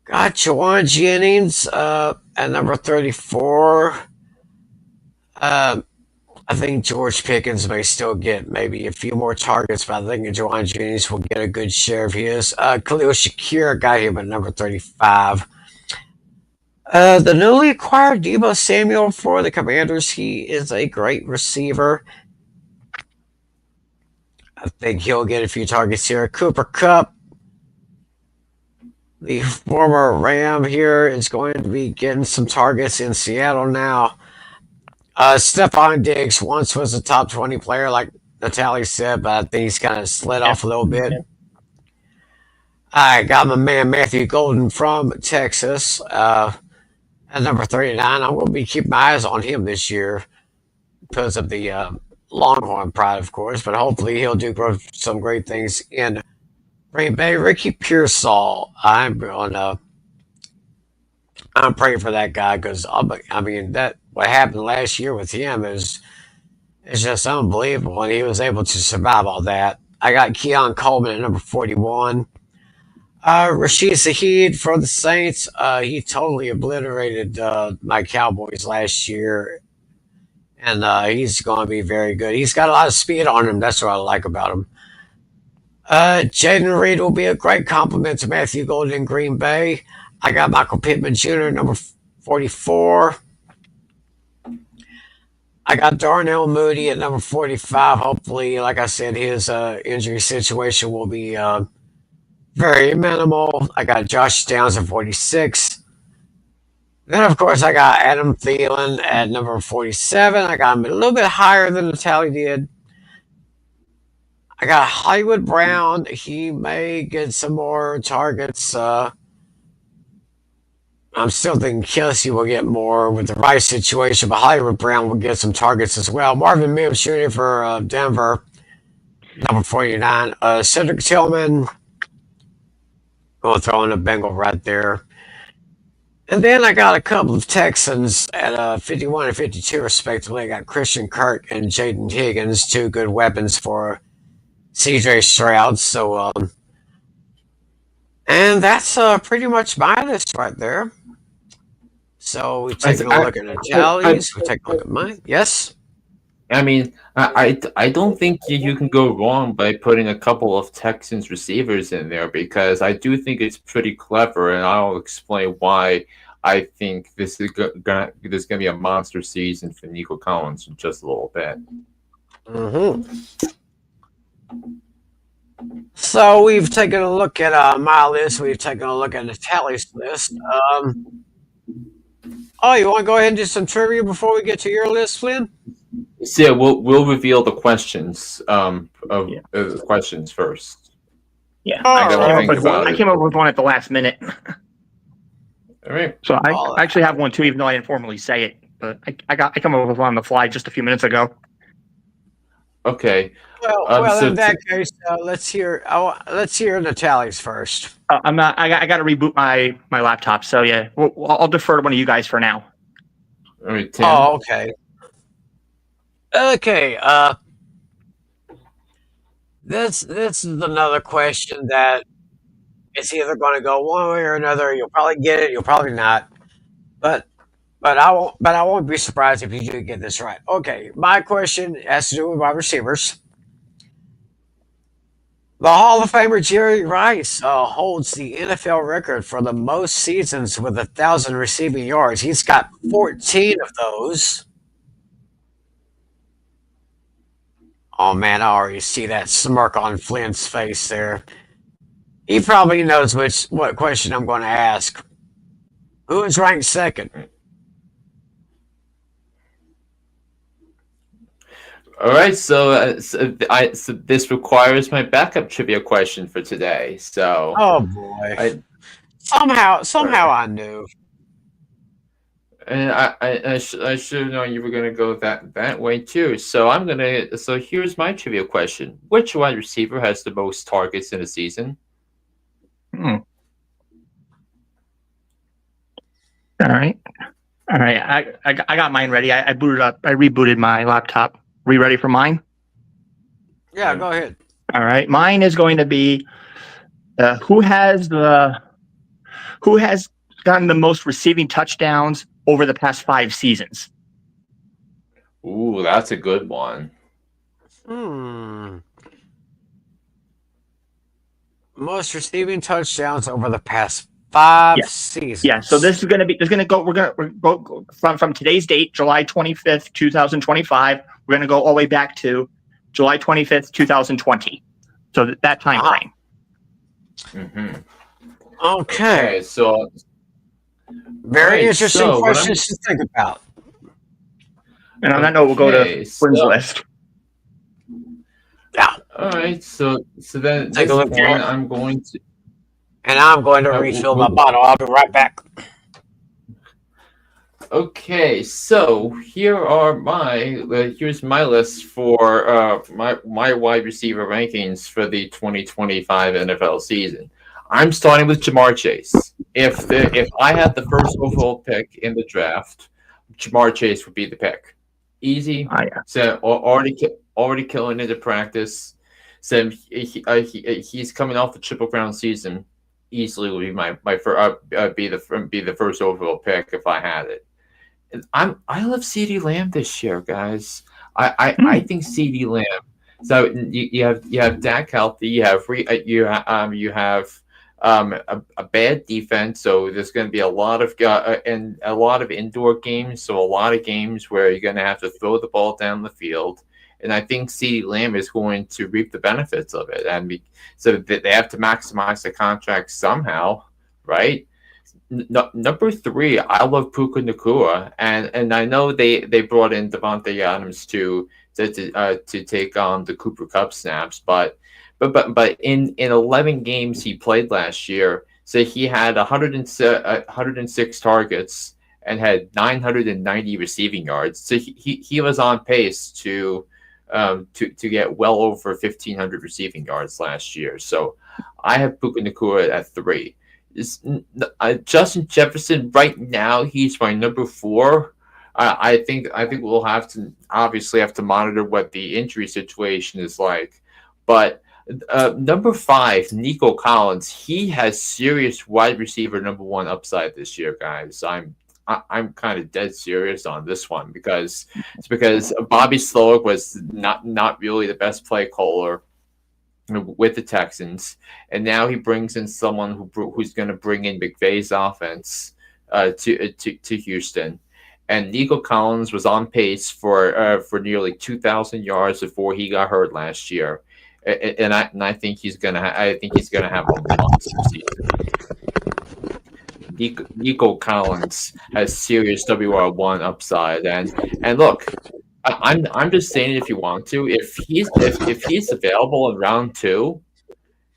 Got Jawan Jennings at number 34. I think George Pickens may still get maybe a few more targets, but I think Jawan Jennings will get a good share of his. Khalil Shakir got him at number 35. The newly acquired Deebo Samuel for the Commanders, he is a great receiver. I think he'll get a few targets here. Cooper Kupp, the former Ram here, is going to be getting some targets in Seattle now. Stephon Diggs once was a top 20 player, like Natalie said, but I think he's kind of slid off a little bit. I got my man Matthew Golden from Texas at number 39. I'm going to be keeping my eyes on him this year because of the Longhorn pride, of course, but hopefully he'll do some great things in Green Bay. Ricky Pearsall, I'm praying for that guy because I mean that what happened last year with him is just unbelievable, and he was able to survive all that. I got Keon Coleman at number 41. Rashid Shaheed for the Saints. He totally obliterated my Cowboys last year, and he's going to be very good. He's got a lot of speed on him. That's what I like about him. Jaden Reed will be a great compliment to Matthew Golden in Green Bay. I got Michael Pittman Jr., number 44. I got Darnell Mooney at number 45. Hopefully, like I said, his injury situation will be very minimal. I got Josh Downs at 46. Then, of course, I got Adam Thielen at number 47. I got him a little bit higher than Natalie did. I got Hollywood Brown. He may get some more targets. I'm still thinking Kelsey will get more with the right situation, but Hollywood Brown will get some targets as well. Marvin Mims Jr. for Denver, number 49. Cedric Tillman, going to throw in a Bengal right there. And then I got a couple of Texans at 51 and 52, respectively. I got Christian Kirk and Jaden Higgins, two good weapons for CJ Stroud. So, and that's pretty much my list right there. So we take a look at the tallies. We take a look at mine. Yes. I mean, I don't think you can go wrong by putting a couple of Texans receivers in there because I do think it's pretty clever, and I'll explain why I think this is gonna be a monster season for Nico Collins in just a little bit. Mm-hmm. So we've taken a look at my list. We've taken a look at Natalie's list. Oh, you want to go ahead and do some trivia before we get to your list, Flynn? So yeah, we'll reveal the questions questions first. Yeah, I came up with one at the last minute. All right. So I actually have one too, even though I didn't formally say it. But I come up with one on the fly just a few minutes ago. Okay. Well, in that case, let's hear Natalie's first. I'm not. I got to reboot my laptop. So yeah, I'll defer to one of you guys for now. All right, Tim. Oh, okay. Okay. This is another question that it's either going to go one way or another. You'll probably get it. You'll probably not. But I won't be surprised if you do get this right. Okay. My question has to do with wide receivers. The Hall of Famer Jerry Rice holds the NFL record for the most seasons with 1,000 receiving yards. He's got 14 of those. Oh man, I already see that smirk on Flynn's face there. He probably knows what question I'm going to ask. Who is ranked second? All right, so this requires my backup trivia question for today. So Oh boy. I Somehow I knew. and I should have known you were going to go that way too. So here's my trivia question: which wide receiver has the most targets in a season? Hmm. All right. All right. I got mine ready. I booted up. I rebooted my laptop. Are you ready for mine? Yeah, go ahead. All right. Mine is going to be who has gotten the most receiving touchdowns over the past 5 seasons? Ooh, that's a good one. Most receiving touchdowns over the past 5 Yeah. seasons. Yeah. So this is going to be. We're going to go from today's date, July 25th, 2025. We're going to go all the way back to July 25th, 2020. So that time frame. Mm-hmm. Okay. So very interesting questions to think about. And on that note, we'll go to Quinn's list. Yeah. All right. So then Take a look this one, at it. I'm going to. And I'm going to refill my bottle. I'll be right back. Okay, so here's my list for my wide receiver rankings for the 2025 NFL season. I'm starting with Jamar Chase. If I had the first overall pick in the draft, Jamar Chase would be the pick. Easy. Oh, yeah. So already killing into practice. So he's coming off the Triple Crown season. Easily would be be the first overall pick if I had it. I love CeeDee Lamb this year, guys. I think CeeDee Lamb. So you have Dak healthy. You have a bad defense. So there's going to be a lot of indoor games. So a lot of games where you're going to have to throw the ball down the field. And I think CeeDee Lamb is going to reap the benefits of it. So they have to maximize the contract somehow, right? Number 3, I love Puka Nacua, and I know they brought in Devontae Adams to take on the Cooper Kupp snaps, but in 11 games he played last year, so he had 106 targets and had 990 receiving yards. So he was on pace to get well over 1,500 receiving yards last year. So I have Puka Nacua at 3. Justin Jefferson right now, he's my number 4. I think we'll have to monitor what the injury situation is like, but number 5, Nico Collins, he has serious wide receiver number 1 upside this year, guys. I'm kind of dead serious on this one because Bobby Slowick was not really the best play caller with the Texans, and now he brings in someone who's going to bring in McVay's offense to Houston. And Nico Collins was on pace for nearly 2,000 yards before he got hurt last year, and I think he's gonna have a monster season. Nico Collins has serious WR1 upside, and look. I'm just saying, if you want to, if he's available in round 2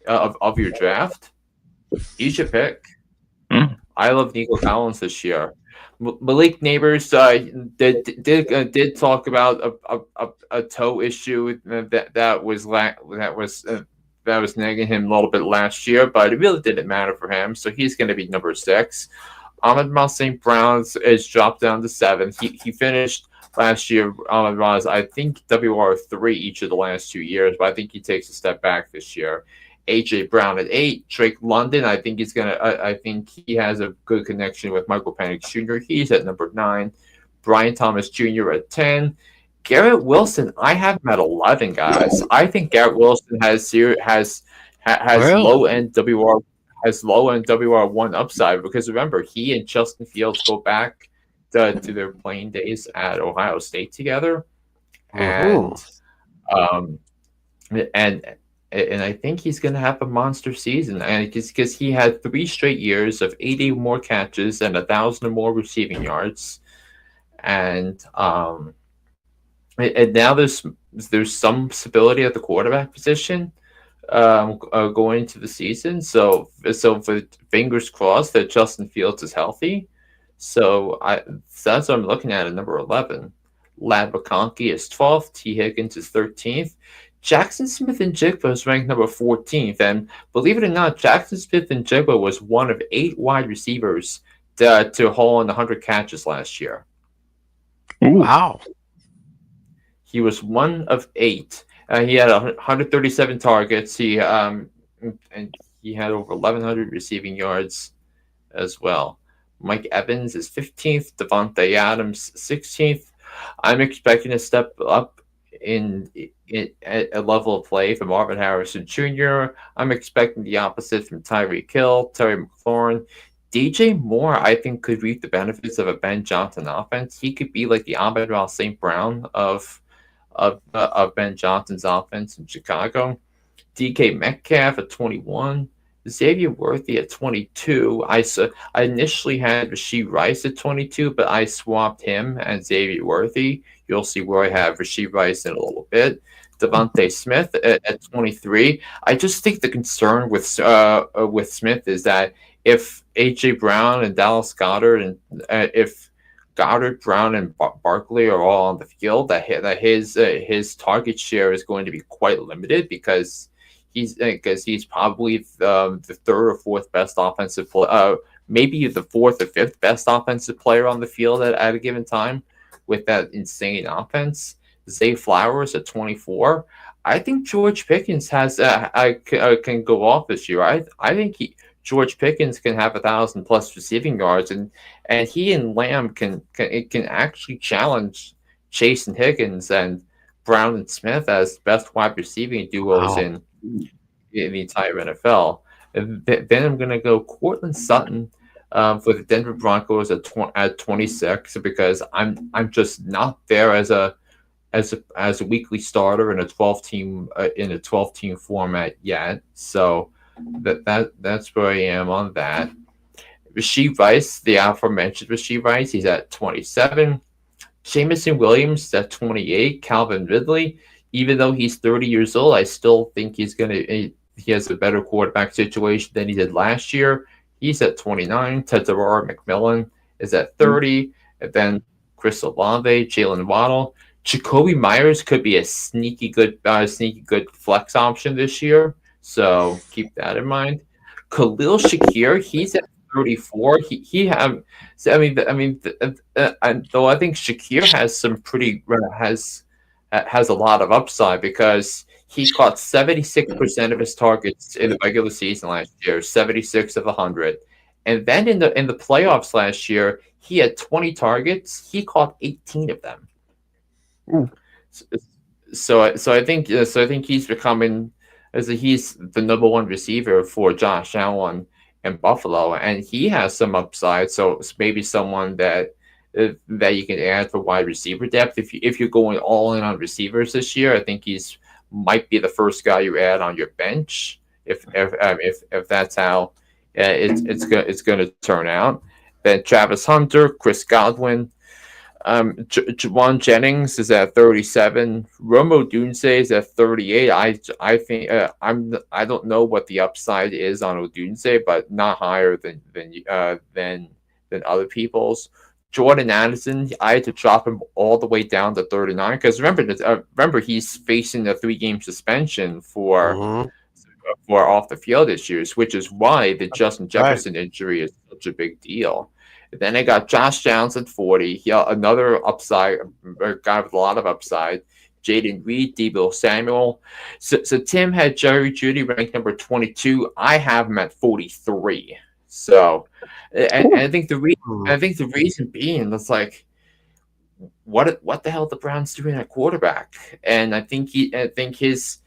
of your draft, you should pick. I love Nico Collins this year. Malik Neighbors did talk about a toe issue that was nagging him a little bit last year, but it really didn't matter for him. So he's going to be number 6. Ahmad St. Brown is dropped down to 7. He finished last year. Ahmad Roz, I think WR3 each of the last 2 years, but I think he takes a step back this year. AJ Brown at 8. Drake London, I think he has a good connection with Michael Penix Jr. He's at number 9. Brian Thomas Jr. at 10. Garrett Wilson, I have him at 11, guys. I think Garrett Wilson has low end WR1 upside, because remember, he and Justin Fields go back to their playing days at Ohio State together, and I think he's going to have a monster season, and because he had 3 straight years of 80 or more catches and 1,000 or more receiving yards, and now there's there's some stability at the quarterback position going into the season. So for fingers crossed that Justin Fields is healthy. So that's what I'm looking at number 11. Lad McConkey is 12th. T. Higgins is 13th. Jackson Smith and Jigba is ranked number 14th. And believe it or not, Jackson Smith and Jigba was one of 8 wide receivers to haul in 100 catches last year. Wow. He was one of 8. He had 137 targets. And he had over 1,100 receiving yards as well. Mike Evans is 15th. Devontae Adams 16th. I'm expecting a step up in a level of play from Marvin Harrison Jr. I'm expecting the opposite from Tyreek Hill, Terry McLaurin. DJ Moore, I think, could reap the benefits of a Ben Johnson offense. He could be like the Amon-Ra St. Brown of Ben Johnson's offense in Chicago. DK Metcalf at 21. Xavier Worthy at 22. I initially had Rashee Rice at 22, but I swapped him and Xavier Worthy. You'll see where I have Rashee Rice in a little bit. Devontae Smith at 23. I just think the concern with Smith is that if A.J. Brown and Dallas Goedert and if Goddard, Brown, and Barkley are all on the field, that his target share is going to be quite limited because he's probably the third or fourth best offensive player, maybe the fourth or fifth best offensive player on the field at a given time with that insane offense. Zay Flowers at 24. I think George Pickens can go off this year. I think George Pickens can have 1,000 plus receiving yards, and he and Lamb can actually challenge Chase and Higgins and Brown and Smith as best wide receiving duos in the entire NFL. And then I'm going to go Cortland Sutton for the Denver Broncos at 26 because I'm just not there as a weekly starter in a 12-team format yet. So that's where I am on that. Rashee Rice, the aforementioned Rashee Rice, he's at 27. Jameson Williams at 28. Calvin Ridley, even though he's 30 years old, I still think he has a better quarterback situation than he did last year. He's at 29. Tedorah McMillan is at 30. And then Chris Olave, Jalen Waddle. Jacoby Myers could be a sneaky good flex option this year. So keep that in mind. Khalil Shakir, he's at 34. Though I think Shakir has a lot of upside because he caught 76% of his targets in the regular season last year, 76 of 100. And then in the playoffs last year, he had 20 targets. He caught 18 of them. Ooh. So I think he's becoming he's the number one receiver for Josh Allen in Buffalo, and he has some upside. So it's maybe someone that you can add for wide receiver depth. If you're going all in on receivers this year, I think he's might be the first guy you add on your bench. If that's how it's going to turn out. Then Travis Hunter, Chris Godwin. Juwan Jennings is at 37. Romo Odunze is at 38. I think I don't know what the upside is on Odunze, but not higher than other people's. Jordan Addison, I had to drop him all the way down to 39 because remember he's facing a 3-game suspension for off the field issues, which is why the Justin Jefferson injury is such a big deal. Then I got Josh Downs at 40. Another upside, a guy with a lot of upside. Jaden Reed, Deebo Samuel. So Tim had Jerry Jeudy ranked number 22. I have him at 43. So, and I think the reason being is like, what the hell the Browns doing at quarterback? And I think his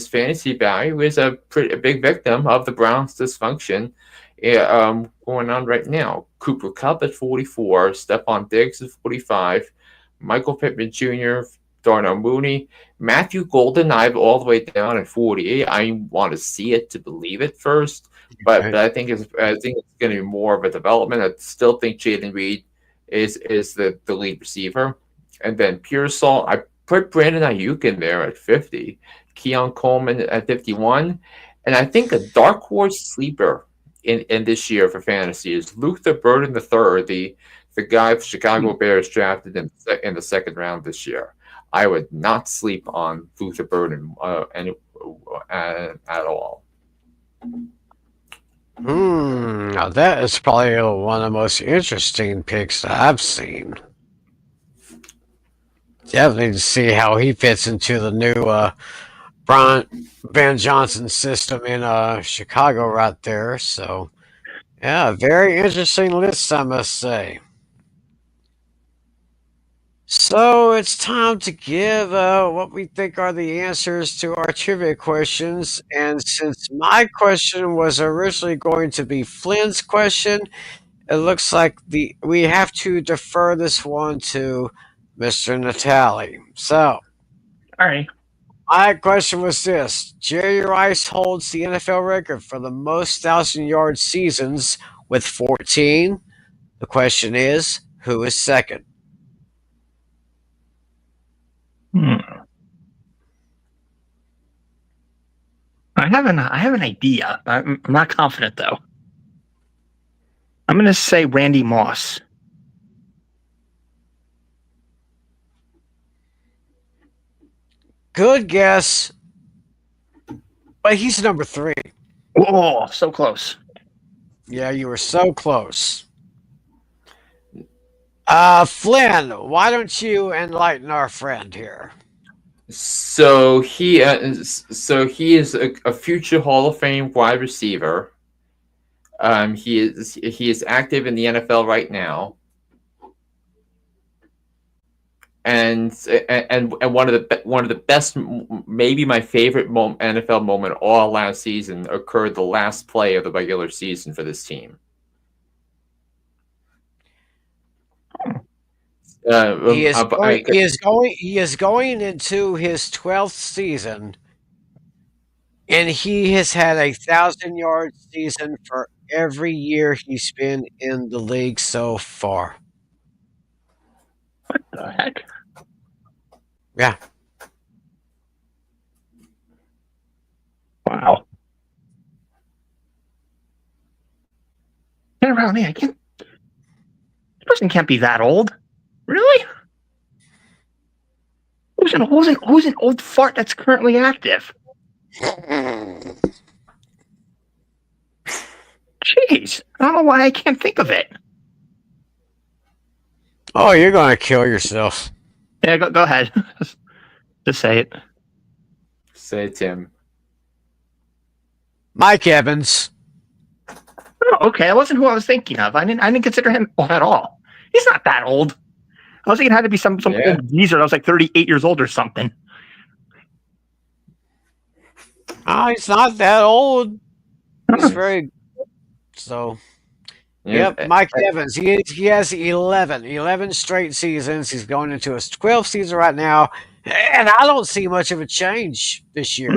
fantasy value is a big victim of the Browns' dysfunction. Going on right now. Cooper Kupp at 44, Stephon Diggs at 45, Michael Pittman Jr., Darnell Mooney, Matthew Golden, I have all the way down at 48. I want to see it to believe it first, but I think it's going to be more of a development. I still think Jaden Reed is the lead receiver. And then Pearsall, I put Brandon Ayuk in there at 50, Keon Coleman at 51, and I think a dark horse sleeper in this year for fantasy is Luke the Burden III, the guy the Chicago Bears drafted in the second round this year. I would not sleep on Luke the Burden at all. Now that is probably one of the most interesting picks that I've seen. Definitely to see how he fits into the new Ben Johnson system in Chicago right there. So, yeah, very interesting list, I must say. So it's time to give what we think are the answers to our trivia questions. And since my question was originally going to be Flynn's question, it looks like we have to defer this one to Mr. Natali. So, All right. my question was this. Jerry Rice holds the NFL record for the most 1,000-yard seasons with 14. The question is, who is second? I have an idea. I'm not confident though. I'm going to say Randy Moss. Good guess, but he's number 3. Oh, so close. Yeah, you were so close. Flynn, why don't you enlighten our friend here? So he is a future Hall of Fame wide receiver. He is active in the NFL right now, and one of the best, maybe my favorite NFL moment all last season occurred the last play of the regular season for this team. He is going into his 12th season, and he has had a 1,000-yard season for every year he's been in the league so far. What the heck? Yeah. Wow. Get around me. I can't. This person can't be that old. Really? Who's an old fart that's currently active? Jeez, I don't know why I can't think of it. Oh, you're gonna kill yourself. Yeah, go ahead. Just say it. Say it, Tim. Mike Evans. Oh, okay, that wasn't who I was thinking of. I didn't consider him old at all. He's not that old. I was thinking it had to be some old geezer that was like 38 years old or something. He's not that old. He's very so. Yep, Mike Evans. He has 11 straight seasons. He's going into his 12th season right now, and I don't see much of a change this year.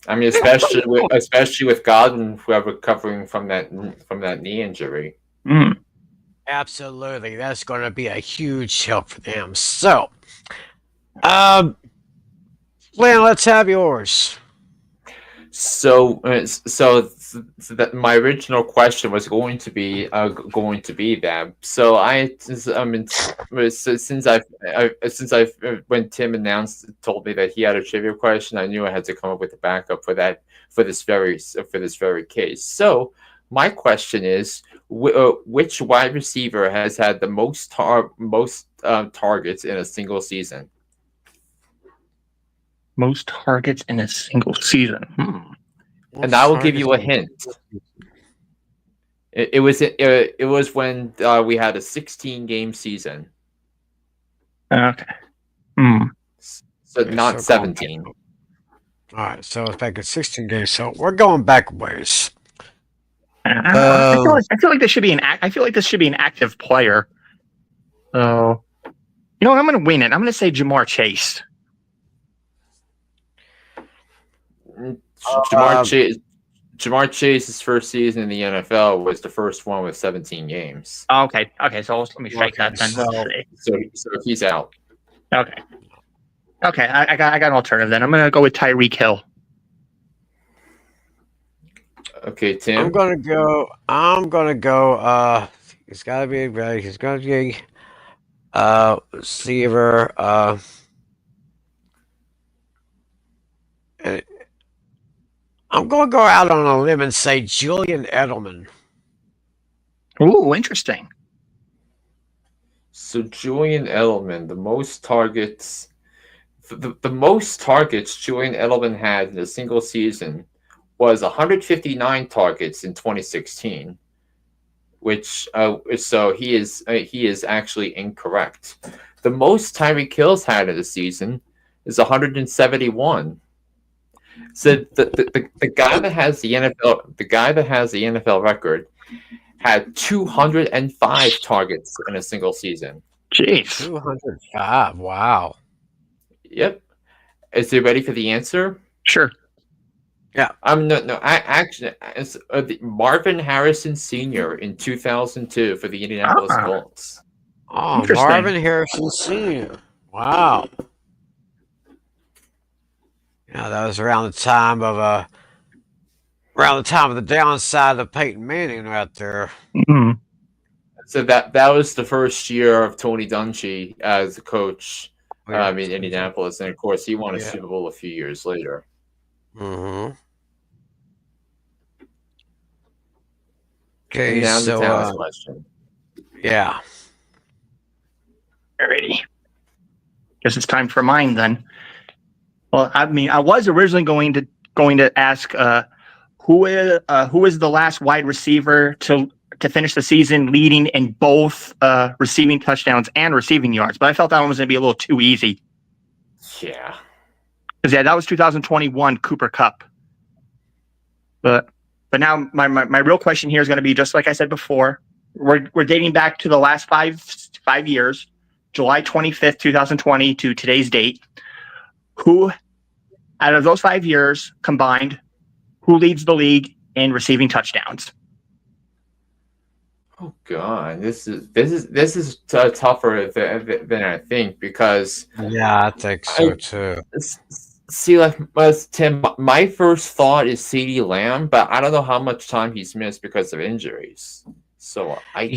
I mean, especially with Godwin recovering from that knee injury. Mm. Absolutely, that's going to be a huge help for them. So, Lynn, let's have yours. So that my original question was going to be that. So when Tim told me that he had a trivia question, I knew I had to come up with a backup for this very case. So my question is, which wide receiver has had the most targets in a single season? Most targets in a single season. And I will give you a hint. It was when we had a 16-game season. Okay. So not 17. All right, so it's back at 16 games. So we're going back ways. I feel like this should be an active player. So, you know what? I'm going to win it. I'm going to say Jamar Chase. Jamar Chase's first season in the NFL was the first one with 17 games. Okay. So let me strike that then. So, So he's out. Okay. I got an alternative then. I'm gonna go with Tyreek Hill. Okay, Tim. I'm gonna go. He's gotta be right. He's gonna be receiver. And I'm gonna go out on a limb and say Julian Edelman. Ooh, interesting. So Julian Edelman, the most targets Julian Edelman had in a single season was 159 targets in 2016, which so he is actually incorrect. The most Tyreek Hill's had in a season is 171. So the guy that has the NFL record had 205 targets in a single season. Jeez. 205. Wow. Yep. Is he ready for the answer? Sure. Yeah. No. Actually, it's Marvin Harrison Sr. in 2002 for the Indianapolis Colts. Oh, Marvin Harrison Sr. Wow. Yeah, that was around the time of the downside of Peyton Manning right there. Mm-hmm. So that was the first year of Tony Dungy as the coach in Indianapolis, and of course he won a Super Bowl a few years later. Mm-hmm. Okay, and now so the Towns question. Yeah. Alrighty. Guess it's time for mine then. Well, I mean, I was originally going to ask who is the last wide receiver to finish the season leading in both receiving touchdowns and receiving yards, but I felt that one was going to be a little too easy. Yeah. Because that was 2021 Cooper Kupp. But now my real question here is going to be, just like I said before, we're dating back to the last five years, July 25th, 2020 to today's date. Who, out of those 5 years combined, who leads the league in receiving touchdowns? Oh God, this is tougher than I think, because I think so too. See, like Tim, my first thought is CeeDee Lamb, but I don't know how much time he's missed because of injuries. So I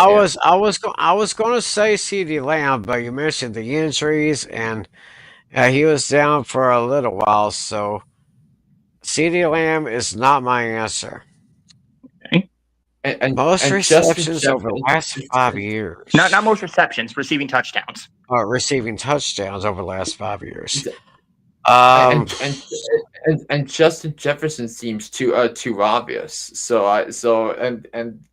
was going to say CeeDee Lamb, but you mentioned the injuries, and he was down for a little while, so CeeDee Lamb is not my answer. Okay. And most receptions over the last 5 years. Not most receptions, receiving touchdowns. Receiving touchdowns over the last 5 years. And Justin Jefferson seems too obvious. So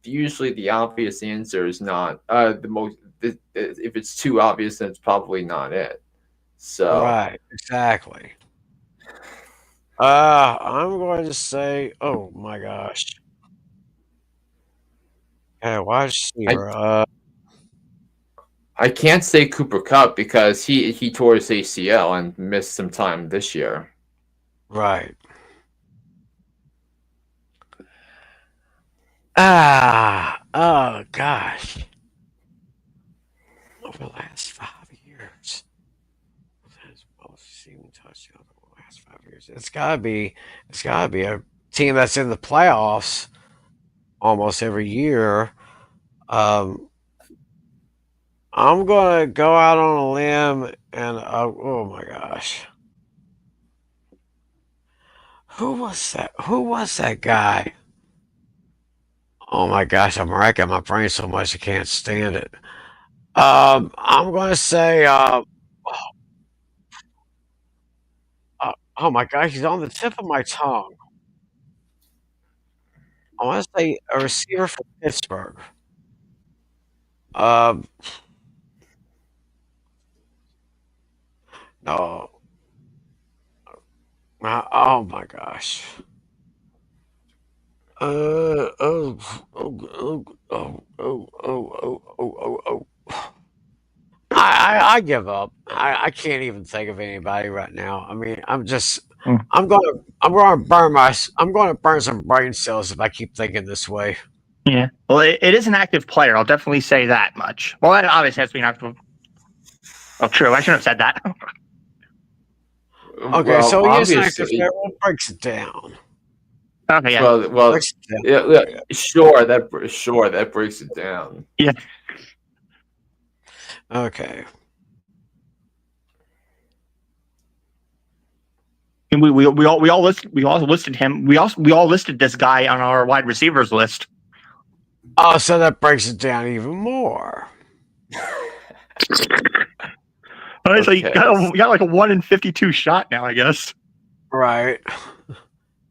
usually the obvious answer is not the most. If it's too obvious, then it's probably not it. So right, exactly. I'm going to say, oh my gosh. Wide receiver. I can't say Cooper Kupp because he tore his ACL and missed some time this year. Right. Oh gosh. Over the last 5 years. Most receiving touchdowns over the last 5 years. It's gotta be a team that's in the playoffs almost every year. I'm gonna go out on a limb and oh my gosh. Who was that guy? Oh my gosh, I'm racking my brain so much I can't stand it. I'm gonna say oh my gosh, he's on the tip of my tongue. I want to say a receiver from Pittsburgh. No. Oh my gosh. I give up. I can't even think of anybody right now. I mean, I'm just I'm going to burn some brain cells if I keep thinking this way. Yeah. Well, it is an active player. I'll definitely say that much. Well, it obviously has to be an active. Oh, true. I shouldn't have said that. Okay, well, so he is an active obviously, player. What breaks it down? Okay, yeah. well, Breaks it down. yeah, sure, that breaks it down. Yeah. Okay. And we all listed him. We all listed this guy on our wide receivers list. Oh, so that breaks it down even more. All right, so you Okay. got like a 1 in 52 shot now, I guess. Right.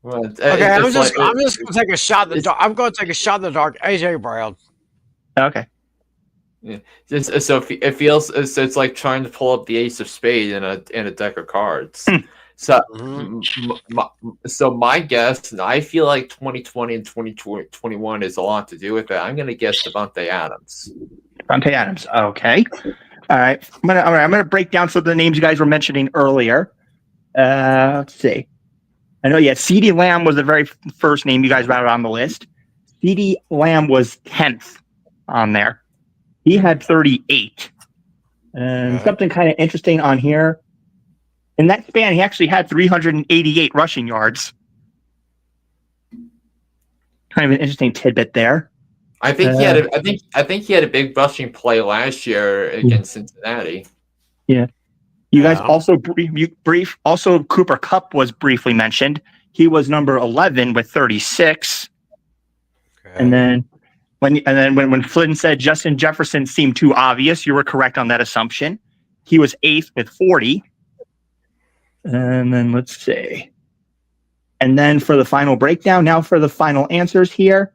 Well, Okay, I'm it's just like- going to take a shot in the dark. I'm going to take a shot in the dark. AJ Brown. Okay. so it feels so it's like trying to pull up the ace of spades in a deck of cards. So, so my guess, and I feel like 2020 and 2021 is a lot to do with it. I'm going to guess Davante Adams. Davante Adams. Okay. All right. I'm gonna break down some of the names you guys were mentioning earlier. Let's see. I know, yeah, CeeDee Lamb was the very first name you guys routed on the list. CeeDee Lamb was 10th on there. He had 38. And something kind of interesting on here. In that span, he actually had 388 rushing yards. Kind of an interesting tidbit there. I think he had a big rushing play last year against Cincinnati. Yeah. You guys also also Cooper Kupp was briefly mentioned. He was number 11 with 36. Okay. And then when Flynn said Justin Jefferson seemed too obvious, you were correct on that assumption. He was 8th with 40. And then let's see. And then for the final breakdown, now for the final answers here.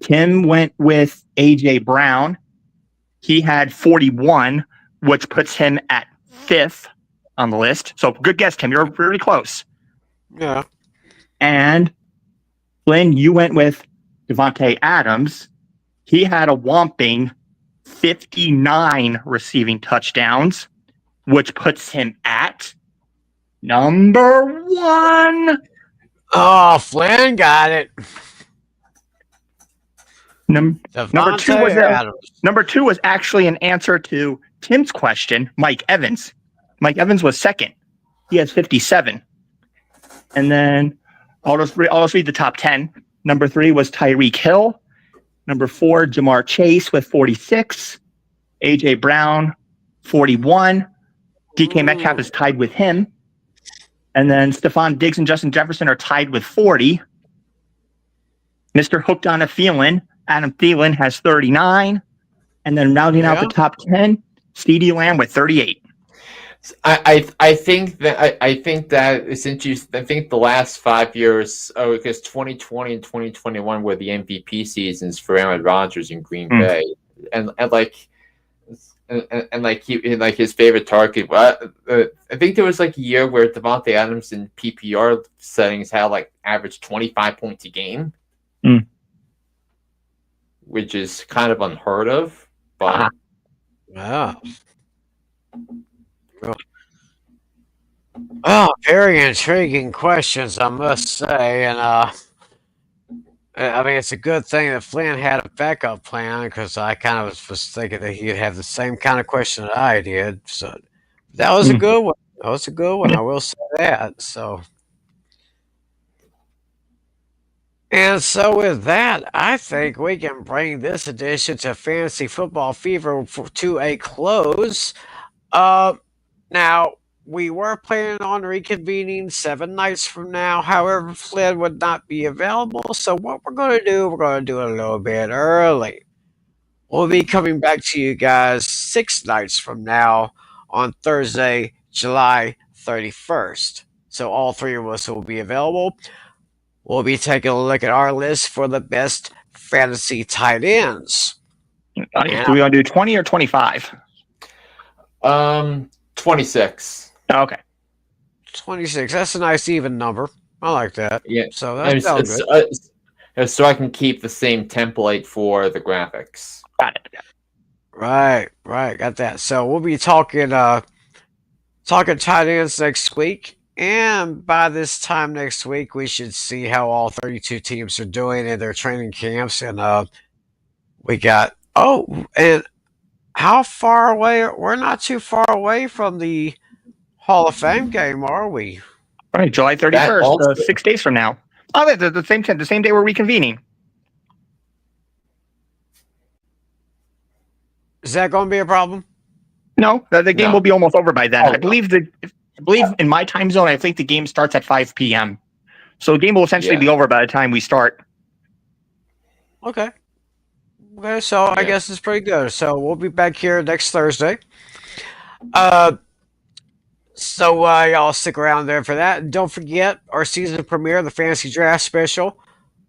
Tim went with AJ Brown. He had 41, which puts him at 5th on the list. So good guess, Tim. You're really close. Yeah. And Flynn, you went with Davante Adams. He had a whopping 59 receiving touchdowns, which puts him at number 1. Oh, Flynn got it. Number 2 was actually an answer to Tim's question, Mike Evans. Mike Evans was 2nd. He has 57. And then I'll just read the top 10. Number 3 was Tyreek Hill. Number 4, Jamar Chase with 46. AJ Brown, 41. DK Metcalf is tied with him. And then Stephon Diggs and Justin Jefferson are tied with 40. Mr. Hooked on a Thielen, Adam Thielen has 39. And then rounding out the top 10, CeeDee Lamb with 38. I think that since I think the last 5 years, because 2020 and 2021 were the MVP seasons for Aaron Rodgers in Green Bay, and his favorite target. I think there was like a year where Davante Adams in PPR settings had like average 25 points a game, which is kind of unheard of. But Oh, very intriguing questions, I must say. And I mean, it's a good thing that Flynn had a backup plan, because I kind of was thinking that he'd have the same kind of question that I did. So that was a good one. That was a good one. I will say that. So, and so with that, I think we can bring this edition to Fantasy Football Fever to a close. Now, we were planning on reconvening 7 nights from now. However, Flynn would not be available. So what we're going to do, we're going to do it a little bit early. We'll be coming back to you guys 6 nights from now on Thursday, July 31st. So all 3 of us will be available. We'll be taking a look at our list for the best fantasy tight ends. Do we want to do 20 or 25? 26. Oh, okay. 26. That's a nice even number. I like that. Yeah. So that sounds good. So I can keep the same template for the graphics. Got it. Right. Got that. So we'll be talking tight ends next week. And by this time next week, we should see how all 32 teams are doing in their training camps. And we got, and how far away? We're not too far away from the Hall of Fame game, are we? All right, July That 31st, also, 6 days from now. Oh, the same day we're reconvening. Is that going to be a problem? No, the game No. will be almost over by then. Oh, I believe in my time zone, I think the game starts at 5 p.m. So the game will essentially Yeah. be over by the time we start. Okay. Okay, so I Yeah. guess it's pretty good. So we'll be back here next Thursday. So y'all stick around there for that. And don't forget our season premiere, the Fantasy Draft Special,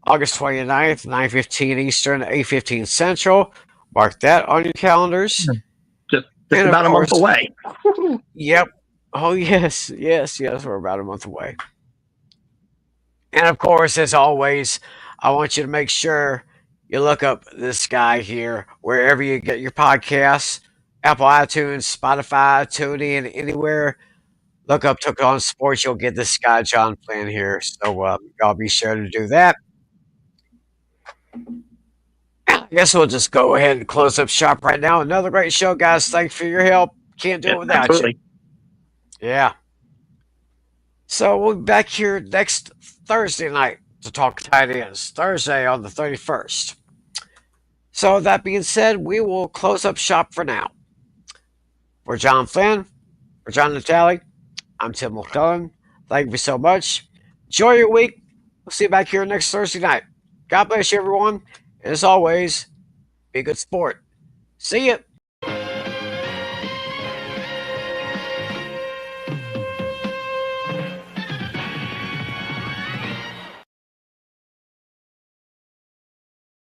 August 29th, 9:15 Eastern, 8:15 Central. Mark that on your calendars. Just And of about a month course- away. Yep. Oh, yes. We're about a month away. And of course, as always, I want you to make sure you look up this guy here wherever you get your podcasts, Apple iTunes, Spotify, TuneIn, anywhere. Look up Took On Sports. You'll get this guy, John Flynn, here. So y'all be sure to do that. I guess we'll just go ahead and close up shop right now. Another great show, guys. Thanks for your help. Can't do it without Absolutely. you. Yeah. So we'll be back here next Thursday night to talk tight ends. Thursday on the 31st. So that being said, we will close up shop for now. For John Flynn, for John Natale, I'm Tim McLaurin. Thank you so much. Enjoy your week. We'll see you back here next Thursday night. God bless you, everyone. And as always, be a good sport. See ya.